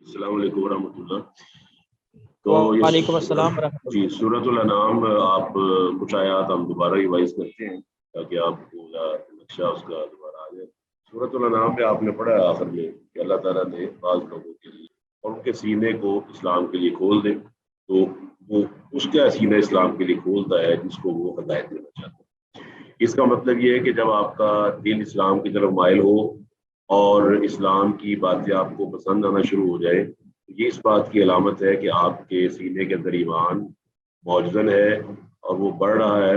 السلام علیکم ورحمۃ اللہ۔ تو وعلیکم السلام ورحمۃ اللہ۔ جی سورۃ الانعام آپ کچھ آیات ہم دوبارہ ریوائز کرتے ہیں تاکہ آپ کو نقشہ اس کا دوبارہ آ جائے۔ سورۃ الانعام میں آپ نے پڑھا ہے آخر میں کہ اللہ تعالیٰ نے بعض لوگوں کے لیے اور ان کے سینے کو اسلام کے لیے کھول دے، تو وہ اس کا سینہ اسلام کے لیے کھولتا ہے جس کو وہ ہدایت دینا چاہتا ہے۔ اس کا مطلب یہ ہے کہ جب آپ کا دل اسلام کی طرف مائل ہو اور اسلام کی باتیں آپ کو پسند آنا شروع ہو جائے، یہ اس بات کی علامت ہے کہ آپ کے سینے کے اندر ایمان موجزن ہے اور وہ بڑھ رہا ہے،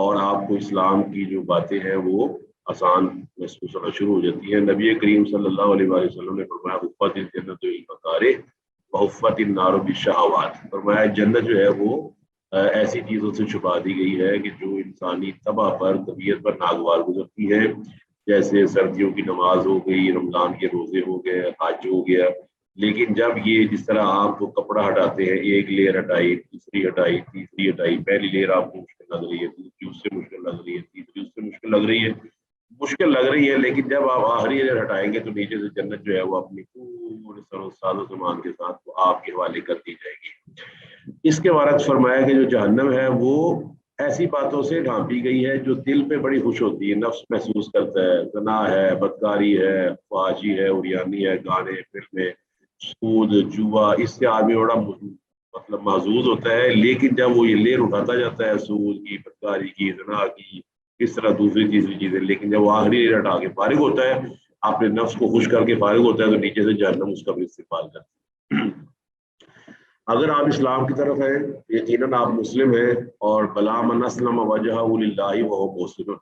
اور آپ کو اسلام کی جو باتیں ہیں وہ آسان محسوس ہونا شروع ہو جاتی ہیں۔ نبی کریم صلی اللہ علیہ وآلہ وسلم نے فرمایا حفت الجنت بالمکارہ وحفت النار بالشہوات، فرمایا جنت جو ہے وہ ایسی چیزوں سے چھپا دی گئی ہے کہ جو انسانی طبع پر طبیعت پر ناگوار گزرتی ہے، جیسے سردیوں کی نماز ہو گئی، رمضان کے روزے ہو گئے، حج ہو گیا۔ لیکن جب یہ جس طرح آپ کو کپڑا ہٹاتے ہیں، ایک لیئر ہٹائی، دوسری ہٹائی، تیسری ہٹائی، پہلی لیئر آپ کو مشکل لگ رہی ہے، دوسری اس سے مشکل لگ رہی ہے، تیسری اس سے مشکل لگ رہی ہے، لیکن جب آپ آخری لیئر ہٹائیں گے تو نیچے سے جنت جو ہے وہ اپنی پورے سر و ساز و سامان کے ساتھ وہ آپ کے حوالے کر دی جائے گی۔ اس کے برعکس فرمایا کہ جو جہنم ہے وہ ایسی باتوں سے ڈھانپی گئی ہے جو دل پہ بڑی خوش ہوتی ہے، نفس محسوس کرتا ہے، زنا ہے، بدکاری ہے، فحاشی ہے، عریانی ہے، گانے، فلمیں، سود، جوا، اس سے آدمی بڑا مطلب محظوظ ہوتا ہے۔ لیکن جب وہ یہ لیر اٹھاتا جاتا ہے سود کی، بدکاری کی، زنا کی، اس طرح دوسری تیسری چیزیں، لیکن جب وہ آخری لیر ہٹا کے فارغ ہوتا ہے، اپنے نفس کو خوش کر کے فارغ ہوتا ہے، تو نیچے سے جہنم اس کا بھی استقبال کرتا ہے۔ اگر آپ اسلام کی طرف ہیں، یقیناً آپ مسلم ہیں، اور بلا من اسلم وجہہ للہ وہو محسن۔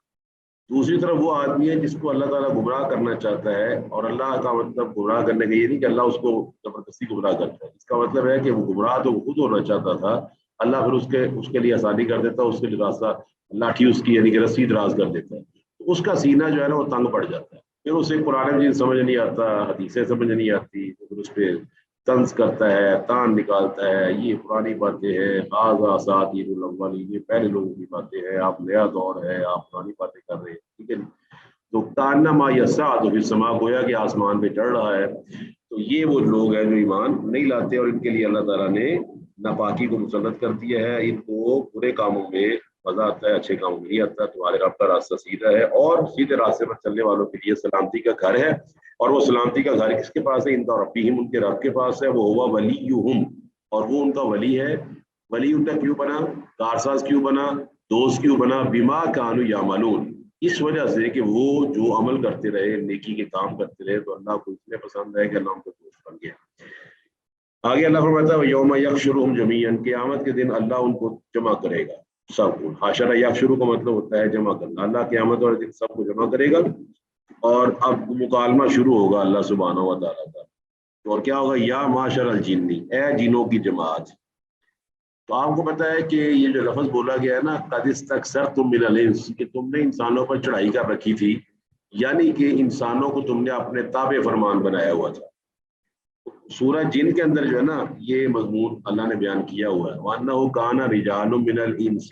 دوسری طرف وہ آدمی ہے جس کو اللہ تعالیٰ گمراہ کرنا چاہتا ہے، اور اللہ کا مطلب گمراہ کرنے کا یہ نہیں کہ اللہ اس کو زبردستی گمراہ کرتا ہے، اس کا مطلب ہے کہ وہ گمراہ تو وہ خود ہونا چاہتا تھا، اللہ پھر اس کے لیے آسانی کر دیتا ہے، اس کے لیے راستہ لاٹھی اس کی یعنی کہ رسی دراز کر دیتا ہے، تو اس کا سینہ جو ہے نا وہ تنگ پڑ جاتا ہے، پھر اسے قرآن مجید سمجھ نہیں آتا، حدیثیں سمجھ نہیں آتی، پھر اس پہ طنز کرتا ہے، تان نکالتا ہے، یہ پرانی باتیں ہیں، بعض اساطیر الاولین، یہ پہلے لوگوں کی باتیں ہیں، آپ نیا دور ہے، آپ پرانی باتیں کر رہے ہیں، ٹھیک ہے۔ تو کانما یصعد فی السماء، گویا کہ آسمان پہ چڑھ رہا ہے۔ تو یہ وہ لوگ ہیں جو ایمان نہیں لاتے، اور ان کے لیے اللہ تعالیٰ نے ناپاکی کو مسلط کر دیا ہے، ان کو برے کاموں میں مزہ آتا ہے، اچھے کاموں میں نہیں آتا۔ تمہارے رب کا راستہ سیدھا ہے، اور سیدھے راستے پر چلنے والوں کے لیے سلامتی کا گھر ہے، اور وہ سلامتی کا گھر کس کے پاس ہے؟ ان کا ربہم، ان کے رب کے پاس ہے، وہ ہوا ولیہم، اور وہ ان کا ولی ہے۔ ولی ان کا کیوں بنا؟ کارساز کیوں بنا؟ دوست کیوں بنا؟ بما کانوا یعملون، اس وجہ سے کہ وہ جو عمل کرتے رہے، نیکی کے کام کرتے رہے، تو اللہ کو اتنے پسند ہے کہ اللہ ان کو دوست بن گیا۔ آگے اللہ فرماتا ہے یوم یحشرہم جمیعا، قیامت کے دن اللہ ان کو جمع کرے گا سب کو۔ حشر یحشر کا مطلب ہوتا ہے جمع کرنا، اللہ قیامت والے دن سب کو جمع کرے گا، اور اب مکالمہ شروع ہوگا اللہ سبحانہ و تعالیٰ کا، اور کیا ہوگا؟ یا معاشر الجن، اے جنوں کی جماعت۔ تو آپ کو پتا ہے کہ یہ جو لفظ بولا گیا ہے نا، قد استکثرتم من الانس، کہ تم نے انسانوں پر چڑھائی کر رکھی تھی، یعنی کہ انسانوں کو تم نے اپنے تابع فرمان بنایا ہوا تھا۔ سورہ جن کے اندر جو ہے نا یہ مضمون اللہ نے بیان کیا ہوا ہے، وَأَنَّهُ كَانَ رِجَالٌ مِّنَ الْإِنسِ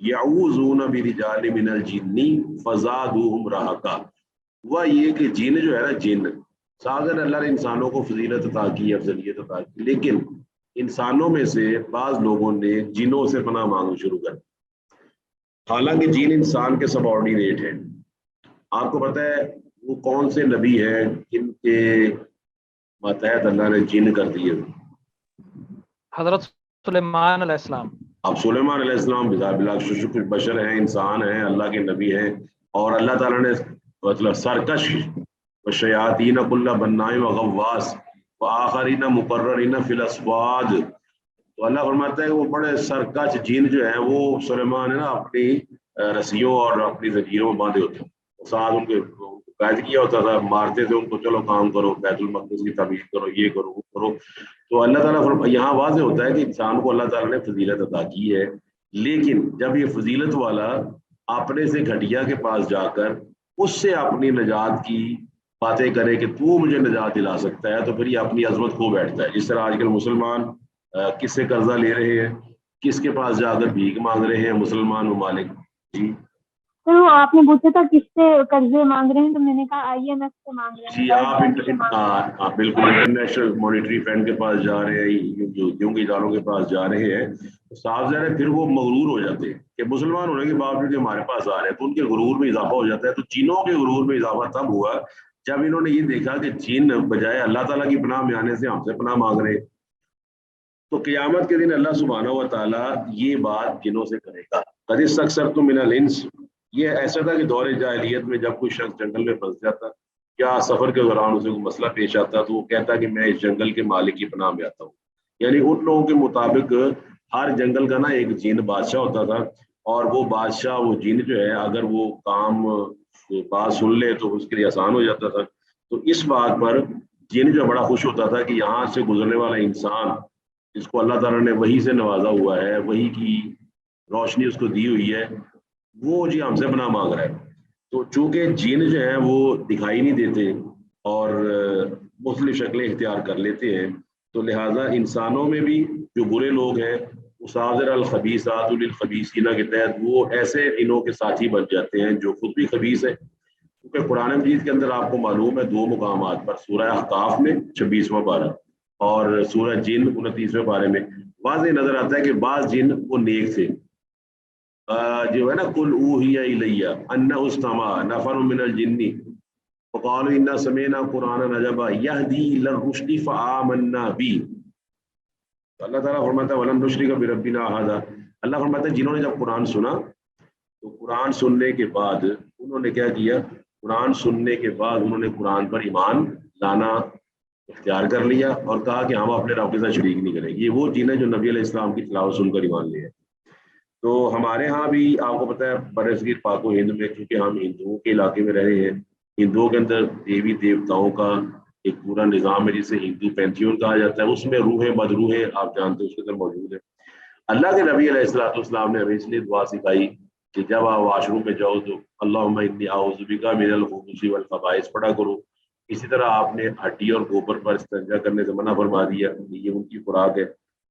يَعُوذُونَ بِرِجَالٍ مِّنَ الْجِنِّ فَزَادُوهُمْ رَهَقًا۔ ہوا یہ کہ جن جو ہے نا، جن ساگر اللہ نے انسانوں کو فضیلت عطا کی، افضلیت عطا کی، لیکن انسانوں میں سے بعض لوگوں نے جنوں سے پناہ مانگنا شروع کر دی، حالانکہ جن انسان کے سب آرڈینیٹ ہیں۔ آپ کو پتہ ہے وہ کون سے نبی ہیں جن کے ماتحت اللہ نے جن کر دیے؟ حضرت سلیمان علیہ السلام۔ اب سلیمان علیہ السلام کچھ بشر ہیں، انسان ہیں، اللہ کے نبی ہیں، اور اللہ تعالیٰ نے مطلب سرکش شیاطین کل بناء و غواص وآخرین مقررین فی الاسواد، تو اللہ فرماتا ہے کہ وہ بڑے سرکش جن جو ہیں وہ سلیمان ہے نا اپنی رسیوں اور اپنی زنجیروں میں باندھے ہوتے ہیں، ساتھ ان کے قید کیا ہوتا تھا، مارتے تھے ان کو، چلو کام کرو، بیت المقدس کی تعمیر کرو، یہ کرو وہ کرو۔ تو اللہ تعالیٰ یہاں واضح ہوتا ہے کہ انسان کو اللہ تعالیٰ نے فضیلت عطا کی ہے، لیکن جب یہ فضیلت والا اپنے سے گھٹیا کے پاس جا کر اس سے اپنی نجات کی باتیں کرے کہ تو مجھے نجات دلا سکتا ہے، تو پھر یہ اپنی عظمت کھو بیٹھتا ہے۔ جس طرح آج کل مسلمان کس سے قرضہ لے رہے ہیں، کس کے پاس جا کر بھیک مانگ رہے ہیں مسلمان ممالک، جی تو آپ نے پوچھا تھا کس سے قرضے مانگ رہے ہیں، تو میں نے کہا IMF سے مانگ رہے ہیں. جی آپ بالکل انٹرنیشنل مانیٹری فنڈ کے پاس جا رہے ہیں، جو کے اداروں کے پاس جا رہے ہیں، تو صاف ظاہر ہے پھر وہ مغرور ہو جاتے ہیں کہ مسلمان ہونے کے باوجود ہمارے پاس آ رہے ہیں، تو ان کے غرور میں اضافہ ہو جاتا ہے. تو جنوں کے غرور میں اضافہ تب ہوا جب انہوں نے یہ دیکھا کہ جن بجائے اللہ تعالیٰ کی پناہ میں آنے سے ہم سے پناہ مانگ رہے ہیں. تو قیامت کے دن اللہ سبحانہ و تعالیٰ یہ بات جنوں سے کرے گا. قدس اکثر تو من الانس، یہ ایسا تھا کہ دور جاہلیت میں جب کوئی شخص جنگل میں پھنس جاتا یا سفر کے دوران اسے کوئی مسئلہ پیش آتا تو وہ کہتا کہ میں اس جنگل کے مالک کی پناہ میں آتا ہوں. یعنی ان لوگوں کے مطابق ہر جنگل کا نا ایک جن بادشاہ ہوتا تھا، اور وہ بادشاہ وہ جن جو ہے اگر وہ کام بات سن لے تو اس کے لیے آسان ہو جاتا تھا. تو اس بات پر جن جو بڑا خوش ہوتا تھا کہ یہاں سے گزرنے والا انسان جس کو اللہ تعالیٰ نے وہی سے نوازا ہوا ہے، وہی کی روشنی اس کو دی ہوئی ہے، وہ جی ہم سے پناہ مانگ رہا ہے. تو چونکہ جن جو ہیں وہ دکھائی نہیں دیتے اور مختلف شکلیں اختیار کر لیتے ہیں، تو لہٰذا انسانوں میں بھی جو برے لوگ ہیں اساذر الخبیثات للخبیثین کے تحت وہ ایسے انہوں کے ساتھی بن جاتے ہیں جو خود بھی خبیث ہے. کیونکہ قرآن مجید کے اندر آپ کو معلوم ہے 2 مقامات پر، سورہ احقاف میں 26واں پارہ اور سورہ جن 29ویں پارے میں واضح نظر آتا ہے کہ بعض جن وہ نیک تھے. جو ہے نا قل اوحی الیہ انہ استمع نفر من الجن فقالوا انا سمعنا قرآنا عجبا یہدی الی الرشد فآمنا به. اللہ تعالیٰ فرماتا ہے ولن نشرک بربنا احدا. اللہ فرماتا ہے جنہوں نے جب قرآن سنا تو قرآن سننے کے بعد انہوں نے کیا کیا، قرآن سننے کے بعد انہوں نے قرآن پر ایمان لانا اختیار کر لیا اور کہا کہ ہم اپنے رب کے ساتھ شریک نہیں کریں گے. یہ وہ جن ہے جو نبی علیہ السلام کی تلاوت سن کر ایمان لے. تو ہمارے ہاں بھی آپ کو پتہ ہے برصغیر پاک و ہند میں، کیونکہ ہم ہندوؤں کے علاقے میں رہے ہیں، ہندوؤں کے اندر دیوی دیوتاؤں کا ایک پورا نظام ہے جسے ہندو پینتھیون کہا جاتا ہے. اس میں روحیں بدروحیں آپ جانتے ہیں اس کے اندر موجود ہے. اللہ کے نبی علیہ السلام نے ہمیں اس لیے دعا سکھائی کہ جب آپ واش روم میں جاؤ تو اللہم انی اعوذ بک من الخبث والخبائث پڑھا کرو. اسی طرح آپ نے ہڈی اور گوبر پر استنجا کرنے سے منع فرما دیا، یہ ان کی خوراک ہے.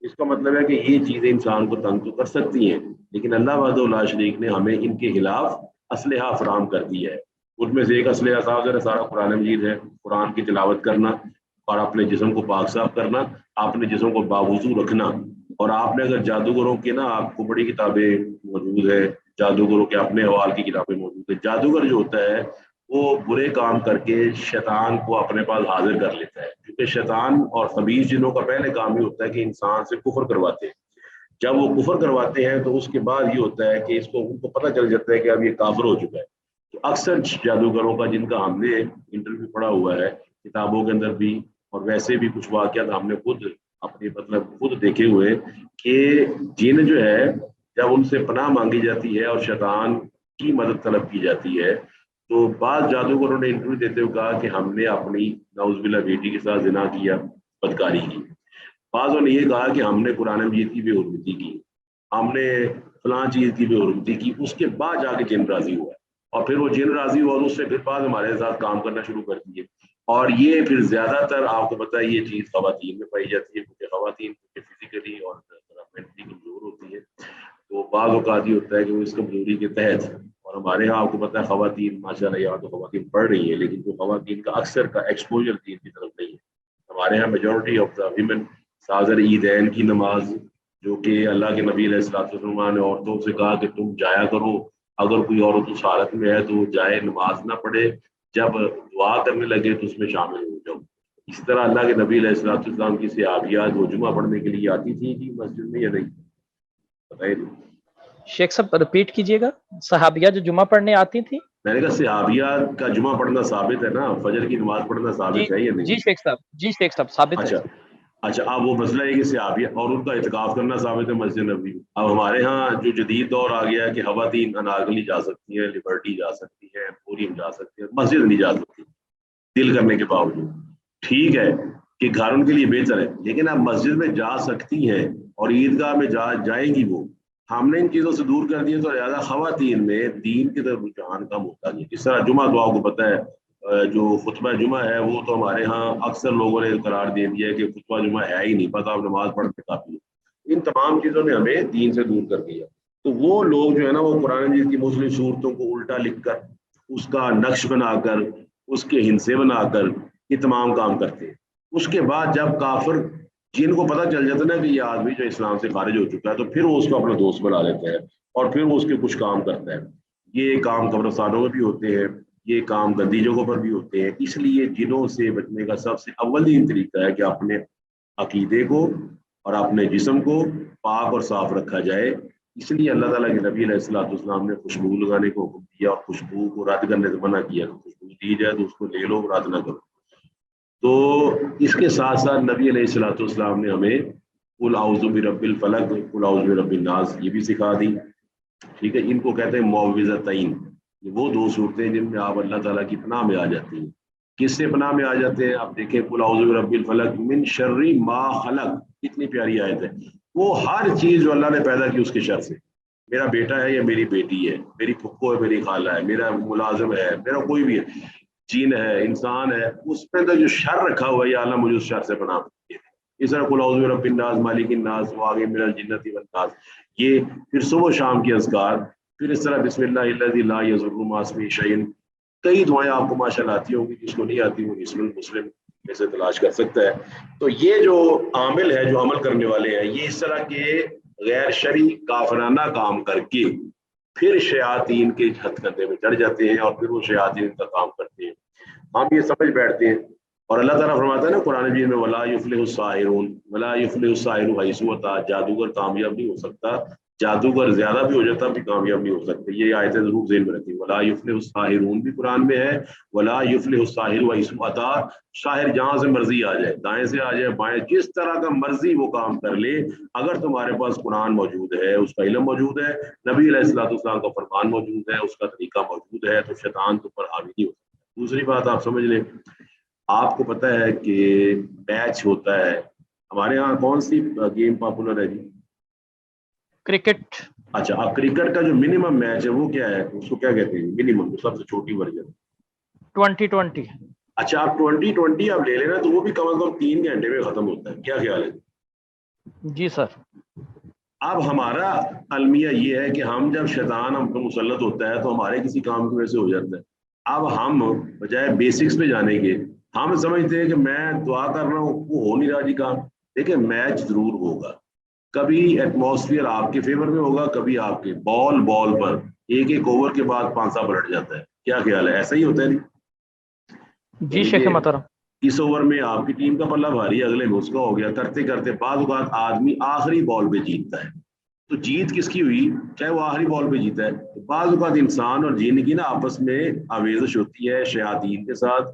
اس کا مطلب ہے کہ یہ چیزیں انسان کو تنگ تو کر سکتی ہیں، لیکن اللہ وحدہ لا شریک نے ہمیں ان کے خلاف اسلحہ فراہم کر دیا ہے. ان میں سے ایک اسلحہ صاحب سارا قرآن مجید ہے. قرآن کی تلاوت کرنا اور اپنے جسم کو پاک صاف کرنا، اپنے جسم کو باوضو رکھنا. اور آپ نے اگر جادوگروں کی نا آپ کو بڑی کتابیں موجود ہے، جادوگروں کے اپنے حوال کی کتابیں موجود ہے. جادوگر جو ہوتا ہے وہ برے کام کر کے شیطان کو اپنے پاس حاضر کر لیتا ہے، کیونکہ شیطان اور خبیث جنوں کا پہلے کام یہ ہوتا ہے کہ انسان سے کفر کرواتے ہیں. جب وہ کفر کرواتے ہیں تو اس کے بعد یہ ہوتا ہے کہ ان کو پتہ چل جاتا ہے کہ اب یہ کافر ہو چکا ہے. تو اکثر جادوگروں کا جن کا ہم نے انٹرویو پڑھا ہوا ہے کتابوں کے اندر بھی، اور ویسے بھی کچھ واقعات ہم نے خود دیکھے ہوئے کہ جن جو ہے جب ان سے پناہ مانگی جاتی ہے اور شیطان کی مدد طلب کی جاتی ہے، تو بعض جادوگروں نے انٹرویو دیتے ہوئے کہا کہ ہم نے اپنی نعوذ باللہ بیٹی کے ساتھ زنا کیا، بدکاری کی. بعضوں نے یہ کہا کہ ہم نے قرآن مجید کی بے حرمتی کی، ہم نے فلاں چیز کی بے حرمتی کی. اس کے بعد جا کے جن راضی ہوا، اور پھر وہ جن راضی ہوا اور اس سے پھر بعد ہمارے ساتھ کام کرنا شروع کر دیے. اور یہ پھر زیادہ تر آپ کو پتہ ہے یہ چیز خواتین میں پائی جاتی ہے، کیونکہ خواتین فزیکلی اور مینٹلی کمزور ہوتی ہے. تو بعض اوقات یہ ہوتا ہے کہ وہ اس کمزوری کے تحت، اور ہمارے یہاں آپ کو پتہ ہے خواتین ماشاء اللہ یہاں تو خواتین پڑھ رہی ہیں، لیکن جو خواتین کا اکثر کا ایکسپوجر دین کی طرف نہیں ہے. ہمارے یہاں میجورٹی آف دا ویمن سازر عیدین کی نماز، جو کہ اللہ کے نبی علیہ السلام نے عورتوں سے کہا کہ تم جایا کرو، اگر کوئی عورت اس حالت میں ہے تو وہ جائے، نماز نہ پڑھے، جب دعا کرنے لگے تو اس میں شامل ہو جاؤ. اسی طرح اللہ کے نبی علیہ السلام کی صحابیات وہ جمعہ پڑھنے کے لیے آتی تھیں کہ مسجد میں یا نہیں؟ بتائیے. شیخ صاحب ریپیٹ کیجئے گا، صحابیہ جو جمعہ پڑھنے آتی تھی. میں نے کہا صحابیات کا جمعہ پڑھنا ثابت ہے نا، فجر کی نماز پڑھنا ثابت ہے یا نہیں؟ جی شیخ صاحب ثابت ہے. اچھا اب وہ مسئلہ ہے کہ صحابیہ اور ان کا اعتکاف کرنا ثابت ہے مسجد نبوی. اب ہمارے ہاں جو جدید دور آ گیا ہے کہ خواتین انارکلی جا سکتی ہیں، لبرٹی جا سکتی ہیں، پوریم جا سکتی ہیں، مسجد نہیں جا سکتی دل کرنے کے باوجود. ٹھیک ہے کہ گھر ان کے لیے بہتر ہے، لیکن اب مسجد میں جا سکتی ہیں اور عیدگاہ میں جائیں گی. وہ ہم نے ان چیزوں سے دور کر دیے تو زیادہ خواتین میں دین کی طرف رجحان کم ہوتا ہے. اس طرح جمعہ دعا کو پتہ ہے جو خطبہ جمعہ ہے وہ تو ہمارے ہاں اکثر لوگوں نے قرار دے دیا ہے کہ خطبہ جمعہ ہے ہی نہیں، پتہ آپ نماز پڑھ کے کافی ہے. ان تمام چیزوں نے ہمیں دین سے دور کر دیا. تو وہ لوگ جو ہے نا وہ قرآن مجید کی مسلم صورتوں کو الٹا لکھ کر اس کا نقش بنا کر اس کے ہندسے بنا کر یہ تمام کام کرتے ہیں. اس کے بعد جب کافر جن کو پتہ چل جاتا ہے نا کہ یہ آدمی جو اسلام سے خارج ہو چکا ہے تو پھر وہ اس کو اپنا دوست بنا لیتا ہے اور پھر وہ اس کے کچھ کام کرتا ہے. یہ کام قبرستانوں میں بھی ہوتے ہیں, یہ کام گندی جگہوں پر بھی ہوتے ہیں. اس لیے جنوں سے بچنے کا سب سے اولین طریقہ ہے کہ اپنے عقیدے کو اور اپنے جسم کو پاک اور صاف رکھا جائے. اس لیے اللہ تعالیٰ کے نبی علیہ الصلوۃ والسلام نے خوشبو لگانے کو حکم دیا اور خوشبو کو رد کرنے سے منع کیا. خوشبو دی جائے تو اس کو لے لو, رد نہ کرو. تو اس کے ساتھ ساتھ نبی علیہ الصلوۃ والسلام نے ہمیں قل اعوذ برب الفلق, قل اعوذ برب الناس یہ بھی سکھا دی. ٹھیک ہے, ان کو کہتے ہیں معوذتین. یہ وہ دو صورتیں جن میں آپ اللہ تعالیٰ کی پناہ میں آ جاتی ہیں. کس سے پناہ میں آ جاتے ہیں آپ دیکھیں, قل اعوذ برب الفلق من شر ما خلق, کتنی پیاری آیت ہے. وہ ہر چیز جو اللہ نے پیدا کی اس کے شر سے. میرا بیٹا ہے یا میری بیٹی ہے, میری پھپھو ہے, میری خالہ ہے, میرا ملازم ہے, میرا کوئی بھی ہے, جین ہے, انسان ہے, اس پہ جو شر رکھا ہوا ہے یا اللہ مجھے اس شر سے پناہ دیے. اس طرح قل اعوذ برب الناس مالک الناس واغ من الجنۃ والناس, یہ پھر صبح و شام کے اذکار. پھر اس طرح بسم اللہ الذی لا یضر مع اسمہ شیء. کئی دعائیں آپ کو ماشاء اللہ آتی ہوں گی, جس کو نہیں آتی وہ حصن المسلم میں سے تلاش کر سکتا ہے. تو یہ جو عامل ہے, جو عمل کرنے والے ہیں, یہ اس طرح کے غیر شرعی کافرانہ کام کر کے پھر شیاطین کے ہتھ کنڈے میں چڑھ جاتے ہیں اور پھر وہ شیاطین کا کام کرتے ہیں. ہم یہ سمجھ بیٹھتے ہیں اور اللہ تعالیٰ فرماتا ہے نا قرآن مجید میں ولا یفلح الساحرون, ولا یفلح الساحر حیث اتی, جادوگر کامیاب نہیں ہو سکتا, جادوگر زیادہ بھی ہو جاتا بھی کامیاب نہیں ہو سکتے. یہ آیتیں ضرور ذہن میں رکھیں. ولا یفلح الساحرون بھی قرآن میں ہے, ولا یفلح الساحر حیث اتی. شاعر جہاں سے مرضی آ جائے, دائیں سے آ جائے, بائیں, جس طرح کا مرضی وہ کام کر لے, اگر تمہارے پاس قرآن موجود ہے, اس کا علم موجود ہے, نبی علیہ الصلوۃ والسلام کا فرمان موجود ہے, اس کا طریقہ موجود ہے, تو شیطان تم پر حاوی نہیں ہو سکتا. دوسری بات آپ سمجھ لیں, آپ کو پتہ ہے کہ میچ ہوتا ہے ہمارے ہاں, کون سی گیم پاپولر ہے جی؟ کرکٹ. اچھا, اب کرکٹ کا جو منیمم میچ ہے وہ کیا ہے, اس کو کیا کہتے ہیں منیمم, سب سے چھوٹی ورژن 2020. اچھا, آپ 2020 آپ لے لینا تو وہ بھی کم از کم 3 گھنٹے میں ختم ہوتا ہے. کیا خیال ہے؟ جی سر. اب ہمارا المیہ یہ ہے کہ ہم جب شیطان ہم پر مسلط ہوتا ہے تو ہمارے کسی کام کی وجہ سے ہو جاتا ہے. اب ہم بجائے بیسکس پہ جانے کے ہم سمجھتے ہیں کہ میں دعا کر رہا ہوں, وہ ہو نہیں رہا جی کام. دیکھیں میچ ضرور ہوگا, کبھی ایٹماسفیئر آپ کے فیور میں ہوگا, کبھی آپ کے. بال پر ایک اوور کے بعد 5 پلٹ جاتا ہے. کیا خیال ہے, ایسا ہی ہوتا ہے نہیں؟ جی شیخ محترم. اس اوور میں آپ کی ٹیم کا پلہ بھاری ہے, اگلے میں اس کا ہو گیا. کرتے کرتے بعض اوقات آدمی آخری بال پہ جیتتا ہے. تو جیت کس کی ہوئی, چاہے وہ آخری بال پہ جیتا ہے. بعض اوقات انسان اور جن کی نا آپس میں آویزش ہوتی ہے, شیاطین کے ساتھ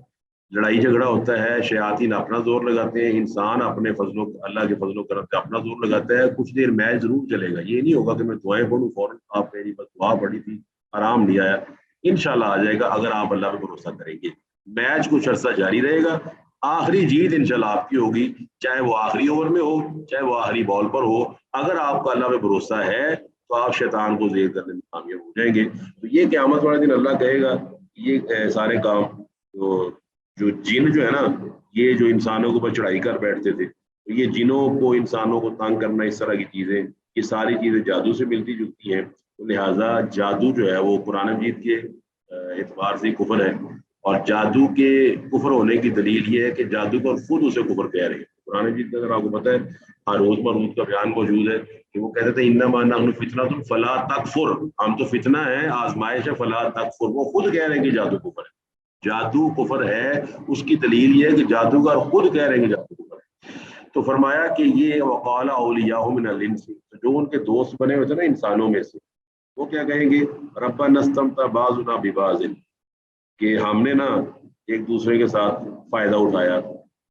لڑائی جھگڑا ہوتا ہے. شیاطین اپنا زور لگاتے ہیں, انسان اپنے اللہ کے فضل و کرم سے اپنا زور لگاتا ہے. کچھ دیر میچ ضرور چلے گا, یہ نہیں ہوگا کہ میں دعائیں پڑھوں فوراً آپ میری بس دعا پڑھی تھی آرام نہیں آیا. انشاءاللہ آ جائے گا اگر آپ اللہ پہ بھروسہ کریں گے. میچ کچھ عرصہ جاری رہے گا, آخری جیت انشاءاللہ آپ کی ہوگی, چاہے وہ آخری اوور میں ہو, چاہے وہ آخری بال پر ہو. اگر آپ کا اللہ پہ بھروسہ ہے تو آپ شیطان کو زیر کرنے میں کامیاب ہو جائیں گے. تو یہ قیامت والے دن اللہ کہے گا یہ سارے کام جو جن جو ہے نا, یہ جو انسانوں کے اوپر چڑھائی کر بیٹھتے تھے, تو یہ جنوں کو انسانوں کو تنگ کرنا, اس طرح کی چیزیں, یہ ساری چیزیں جادو سے ملتی جلتی ہیں. لہٰذا جادو جو ہے وہ قرآن مجید کے اعتبار سے کفر ہے. اور جادو کے کفر ہونے کی دلیل یہ ہے کہ جادوگر خود اسے کفر کہہ رہے ہیں. قرآن مجید کا اگر آپ کو پتہ ہے ہاروت ماروت کا بیان موجود ہے کہ وہ کہتے تھے انما نحن فتنۃ فلا تکفر, ہم تو فتنہ ہے, آزمائش ہے, فلا تکفر. وہ خود کہہ رہے ہیں کہ جادو کفر ہے. جادو کفر ہے, اس کی دلیل یہ ہے کہ جادوگر خود کہہ رہے ہیں کہ جادو کفر ہے. تو فرمایا کہ یہ وقال اولیاء من الانس, جو ان کے دوست بنے ہوئے تھے نا انسانوں میں سے, وہ کیا کہیں گے, ربنا استمتع بعضنا ببعض, کہ ہم نے نا ایک دوسرے کے ساتھ فائدہ اٹھایا.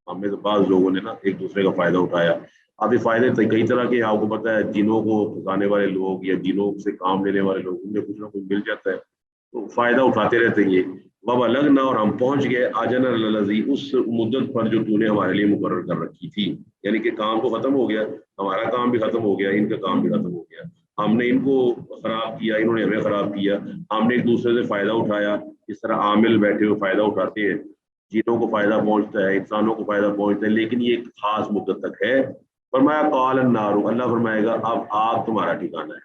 ہم نے تو بعض لوگوں نے نا ایک دوسرے کا فائدہ اٹھایا. اب یہ فائدے کئی طرح کے, آپ کو پتہ ہے جنوں کو پھنسانے والے لوگ یا جنوں سے کام لینے والے لوگ, ان میں کچھ نہ کچھ مل جاتا ہے, تو فائدہ اٹھاتے رہتے ہیں. وَبَلَغْنَا, اور ہم پہنچ گئے, آجَنَا الَّذِي, اس مدت پر جو تو نے ہمارے لیے مقرر کر رکھی تھی. یعنی کہ کام تو ختم ہو گیا, ہمارا کام بھی ختم ہو گیا, ان کا کام بھی ختم ہو گیا. ہم نے ان کو خراب کیا, انہوں نے ہمیں خراب کیا, ہم نے ایک دوسرے سے فائدہ اٹھایا. اس طرح عامل بیٹھے ہوئے فائدہ اٹھاتے ہیں, جنوں کو فائدہ پہنچتا ہے, انسانوں کو فائدہ پہنچتا ہے, لیکن یہ ایک خاص مدت تک ہے. فرمایا قال النار, اللہ فرمائے گا اب آگ تمہارا ٹھکانا ہے.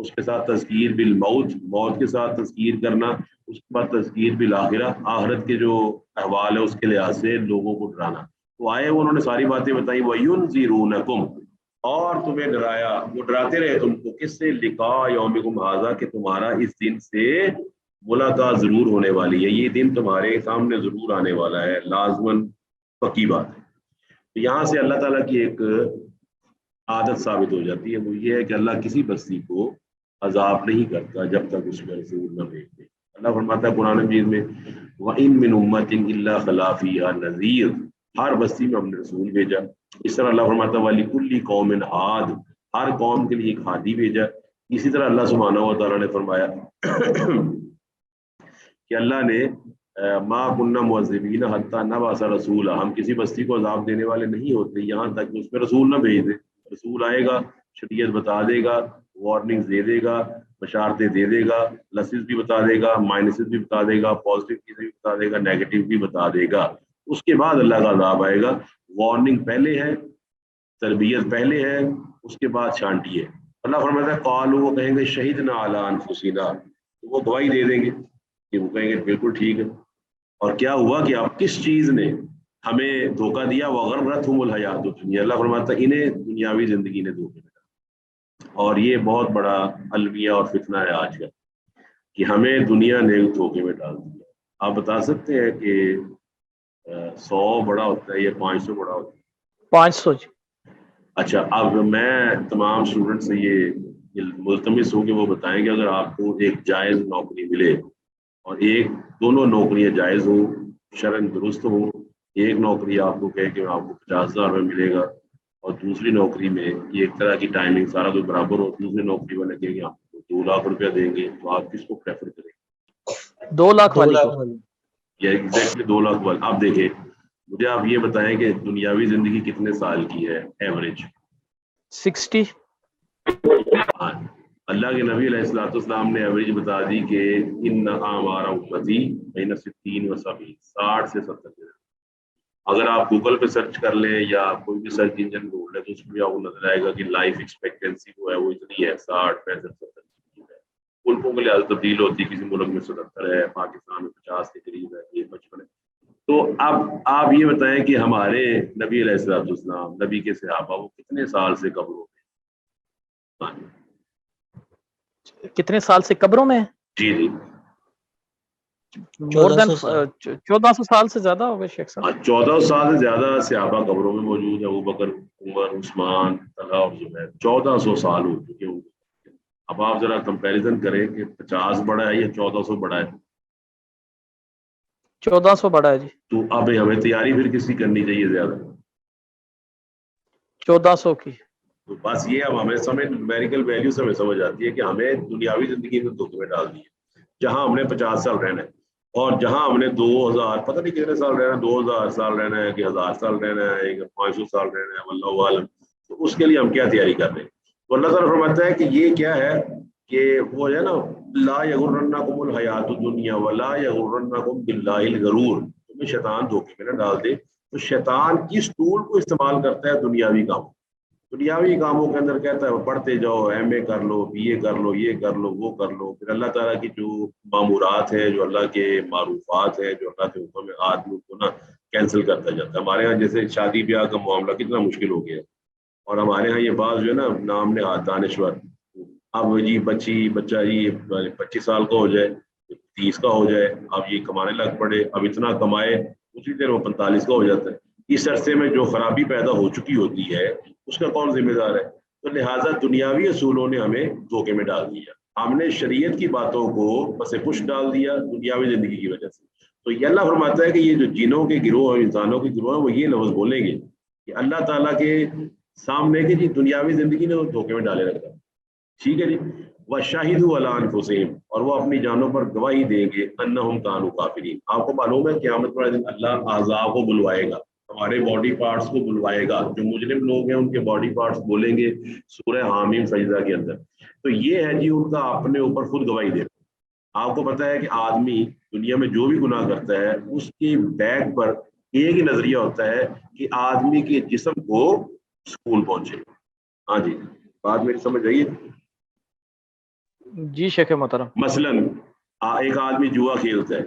اس کے ساتھ تذکیر بالموت، موت کے ساتھ تذکیر کرنا، اس کے بعد تذکیر بالآخرہ، آخرت کے جو احوال ہے اس کے لحاظ سے لوگوں کو ڈرانا. تو آئے انہوں نے ساری باتیں بتائی. وَيُنذِرُونَكُمْ، اور تمہیں ڈرایا، وہ ڈراتے رہے تم کو، کس سے؟ لقاء یومکم ھذا، کہ تمہارا اس دن سے ملاقات ضرور ہونے والی ہے، یہ دن تمہارے سامنے ضرور آنے والا ہے، لازماً پکی بات ہے. تو یہاں سے اللہ تعالیٰ کی ایک عادت ثابت ہو جاتی ہے، وہ یہ ہے کہ اللہ کسی بستی کو عذاب نہیں کرتا جب تک اس میں رسول نہ بھیج دے. اللہ فرماتا ہے قرآن مجید میں وَإِن مِّنْ أُمَّةٍ إِلَّا خَلَا فِيهَا نَذِيرٌ، ہر بستی میں ہم نے رسول بھیجا. اس طرح اللہ فرماتا ہے وَلِكُلِّ قَوْمٍ عَادٌ، ہر قوم کے لیے ایک ہادی بھیجا. اسی طرح اللہ سبحانہ و تعالیٰ نے فرمایا کہ اللہ نے ما كنا معذبین حتی نبعث رسولا، ہم کسی بستی کو عذاب دینے والے نہیں ہوتے یہاں تک کہ اس میں رسول نہ بھیج دے. رسول آئے گا، شریعت بتا دے گا، وارننگ دے دے گا، بشارتیں دے دے گا، پلسز بھی بتا دے گا، مائنسز بھی بتا دے گا، پازیٹیو چیزیں بھی بتا دے گا، نیگیٹو بھی بتا دے گا. اس کے بعد اللہ کا عذاب آئے گا. وارننگ پہلے ہے، تربیت پہلے ہے، اس کے بعد شانٹی ہے. اللہ فرماتا ہے قالوا، وہ کہیں گے شہدنا علی انفسنا، وہ گواہی دے دیں گے کہ وہ کہیں گے بالکل ٹھیک ہے. اور کیا ہوا کہ اب کس چیز نے ہمیں دھوکہ دیا؟ وغرتہم الحیات الدنیا، اللہ فرماتا ہے انہیں دنیاوی زندگی نے دھوکے میں ڈالا. اور یہ بہت بڑا المیہ اور فتنہ ہے آج کا کہ ہمیں دنیا نے دھوکے میں ڈال دیا. آپ بتا سکتے ہیں کہ 100 بڑا ہوتا ہے یا 500 بڑا ہوتا ہے؟ 500 جی. اچھا، اب میں تمام اسٹوڈنٹ سے یہ ملتمس ہوں کہ وہ بتائیں کہ اگر آپ کو ایک جائز نوکری ملے اور دونوں نوکریاں جائز ہوں، شرعاً درست ہوں، ایک نوکری آپ کو کہے کہ آپ کو 50,000 روپے ملے گا اور دوسری نوکری میں یہ ایک طرح کی ٹائمنگ سارا کچھ برابر ہو، دوسری نوکری والے کہیں گے آپ کو 2 لاکھ روپیہ دیں گے، تو آپ کس کو پریفر کریں گے؟ 2 لاکھ والی کو. یا ایگزیکٹلی 2 لاکھ والا. آپ دیکھیں، مجھے آپ یہ بتائیں کہ دنیاوی زندگی کتنے سال کی ہے ایوریج؟ 60. ہاں، اللہ کے نبی علیہ السلام نے ایوریج بتا دی کہ ان اعمار امتی بین 60 و 70، 60 سے 70. اگر آپ گوگل پہ سرچ کر لیں یا کوئی بھی سرچ انجن ڈھونڈ لیں تو اس میں آپ کو نظر آئے گا کہ لائف ایکسپیکٹینسی جو ہے وہ اتنی ہے 60 65 70 ہے. ملکوں کے لحاظ تبدیل ہوتی ہے، کسی ملک میں 77 ہے، پاکستان میں 50 کے قریب ہے، یہ 55 ہے. تو اب آپ یہ بتائیں کہ ہمارے نبی علیہ السلام، نبی کے صحابہ، وہ کتنے سال سے قبروں میں؟ کتنے سال سے قبروں میں؟ جی جی، مور دین 1400 سال سے زیادہ ہو گئے شیخ صاحب. 14 سال سے زیادہ صحابہ قبروں میں موجود ہیں. ابوبکر، عمر، عثمان، طلحہ اور زبیر، 1400 سال ہو چکے ہوں. اب آپ ذرا کمپیریزن کریں کہ 50 بڑا ہے یا 1400 بڑا ہے. 1400 بڑا ہے جی. تو اب ہمیں تیاری پھر کس کی کرنی چاہیے زیادہ؟ 1400 کی. تو بس یہ اب ہمیں سمجھ میریکل ویلیو سے ہمیں سمجھ آتی ہے کہ ہمیں دنیاوی زندگی میں دھوکے میں ڈال دی ہے، جہاں ہم نے 50 سال رہنا ہے اور جہاں ہم نے 2000 پتہ نہیں کتنے سال رہنا ہے، 2000 سال رہنا ہے کہ 1000 سال رہنا ہے کہ 500 سال رہنا ہے، واللہ عالم. تو اس کے لیے ہم کیا تیاری کر رہے ہیں؟ تو اللہ تعالیٰ فرماتا ہے کہ یہ کیا ہے کہ وہ ہے نا لا یغرنکم الحیات الدنیا ولا یغرنکم باللہ الغرور، تمہیں شیطان دھوکے میں نہ ڈال دے. تو شیطان کس ٹول کو استعمال کرتا ہے؟ دنیاوی کاموں، دنیاوی کاموں کے اندر کہتا ہے پڑھتے جاؤ، ایم اے کر لو، بی اے کر لو، یہ کر لو، وہ کر لو. پھر اللہ تعالیٰ کی جو معمورات ہیں، جو اللہ کے معروفات ہیں، جو اللہ کے حکم ہے، آدمی کو نا کینسل کرتا جاتا ہے. ہمارے ہاں جیسے شادی بیاہ کا معاملہ کتنا مشکل ہو گیا ہے، اور ہمارے ہاں یہ بات جو ہے نا نام نہاد دانشور، اب جی بچہ جی 25 سال کا ہو جائے، 30 کا ہو جائے، اب یہ کمانے لگ پڑے، اب اتنا کمائے، اسی دیر وہ 45 کا ہو جاتا ہے. اس عرصے میں جو خرابی پیدا ہو چکی ہوتی ہے اس کا کون ذمہ دار ہے؟ تو لہٰذا دنیاوی اصولوں نے ہمیں دھوکے میں ڈال دیا، ہم نے شریعت کی باتوں کو پس پش ڈال دیا دنیاوی زندگی کی وجہ سے. تو یہ اللہ فرماتا ہے کہ یہ جو جنوں کے گروہ اور انسانوں کے گروہ ہیں وہ یہ لفظ بولیں گے کہ اللہ تعالیٰ کے سامنے کہ جی دنیاوی زندگی نے دھوکے میں ڈالے رکھا. ٹھیک ہے جی. وَشَهِدُوا عَلَىٰ أَنفُسِهِمْ، اور وہ اپنی جانوں پر گواہی دیں گے أَنَّهُمْ كَانُوا كَافِرِينَ. آپ کو معلوم ہے قیامت والے دن اللہ اعضاء کو بلوائے گا، ہمارے باڈی پارٹس کو بلوائے گا. جو مجرم لوگ ہیں ان کے باڈی پارٹس بولیں گے سورہ حامیم سجدہ کے اندر. تو یہ ہے جی ان کا اپنے اوپر خود گواہی دینا. آپ کو پتا ہے کہ آدمی دنیا میں جو بھی گناہ کرتا ہے اس کے بیک پر ایک ہی نظریہ ہوتا ہے کہ آدمی کے جسم کو سکون پہنچے. ہاں جی، بات میری سمجھ رہی ہے؟ جی شیخ محترم. مثلاً ایک آدمی جوا کھیلتا ہے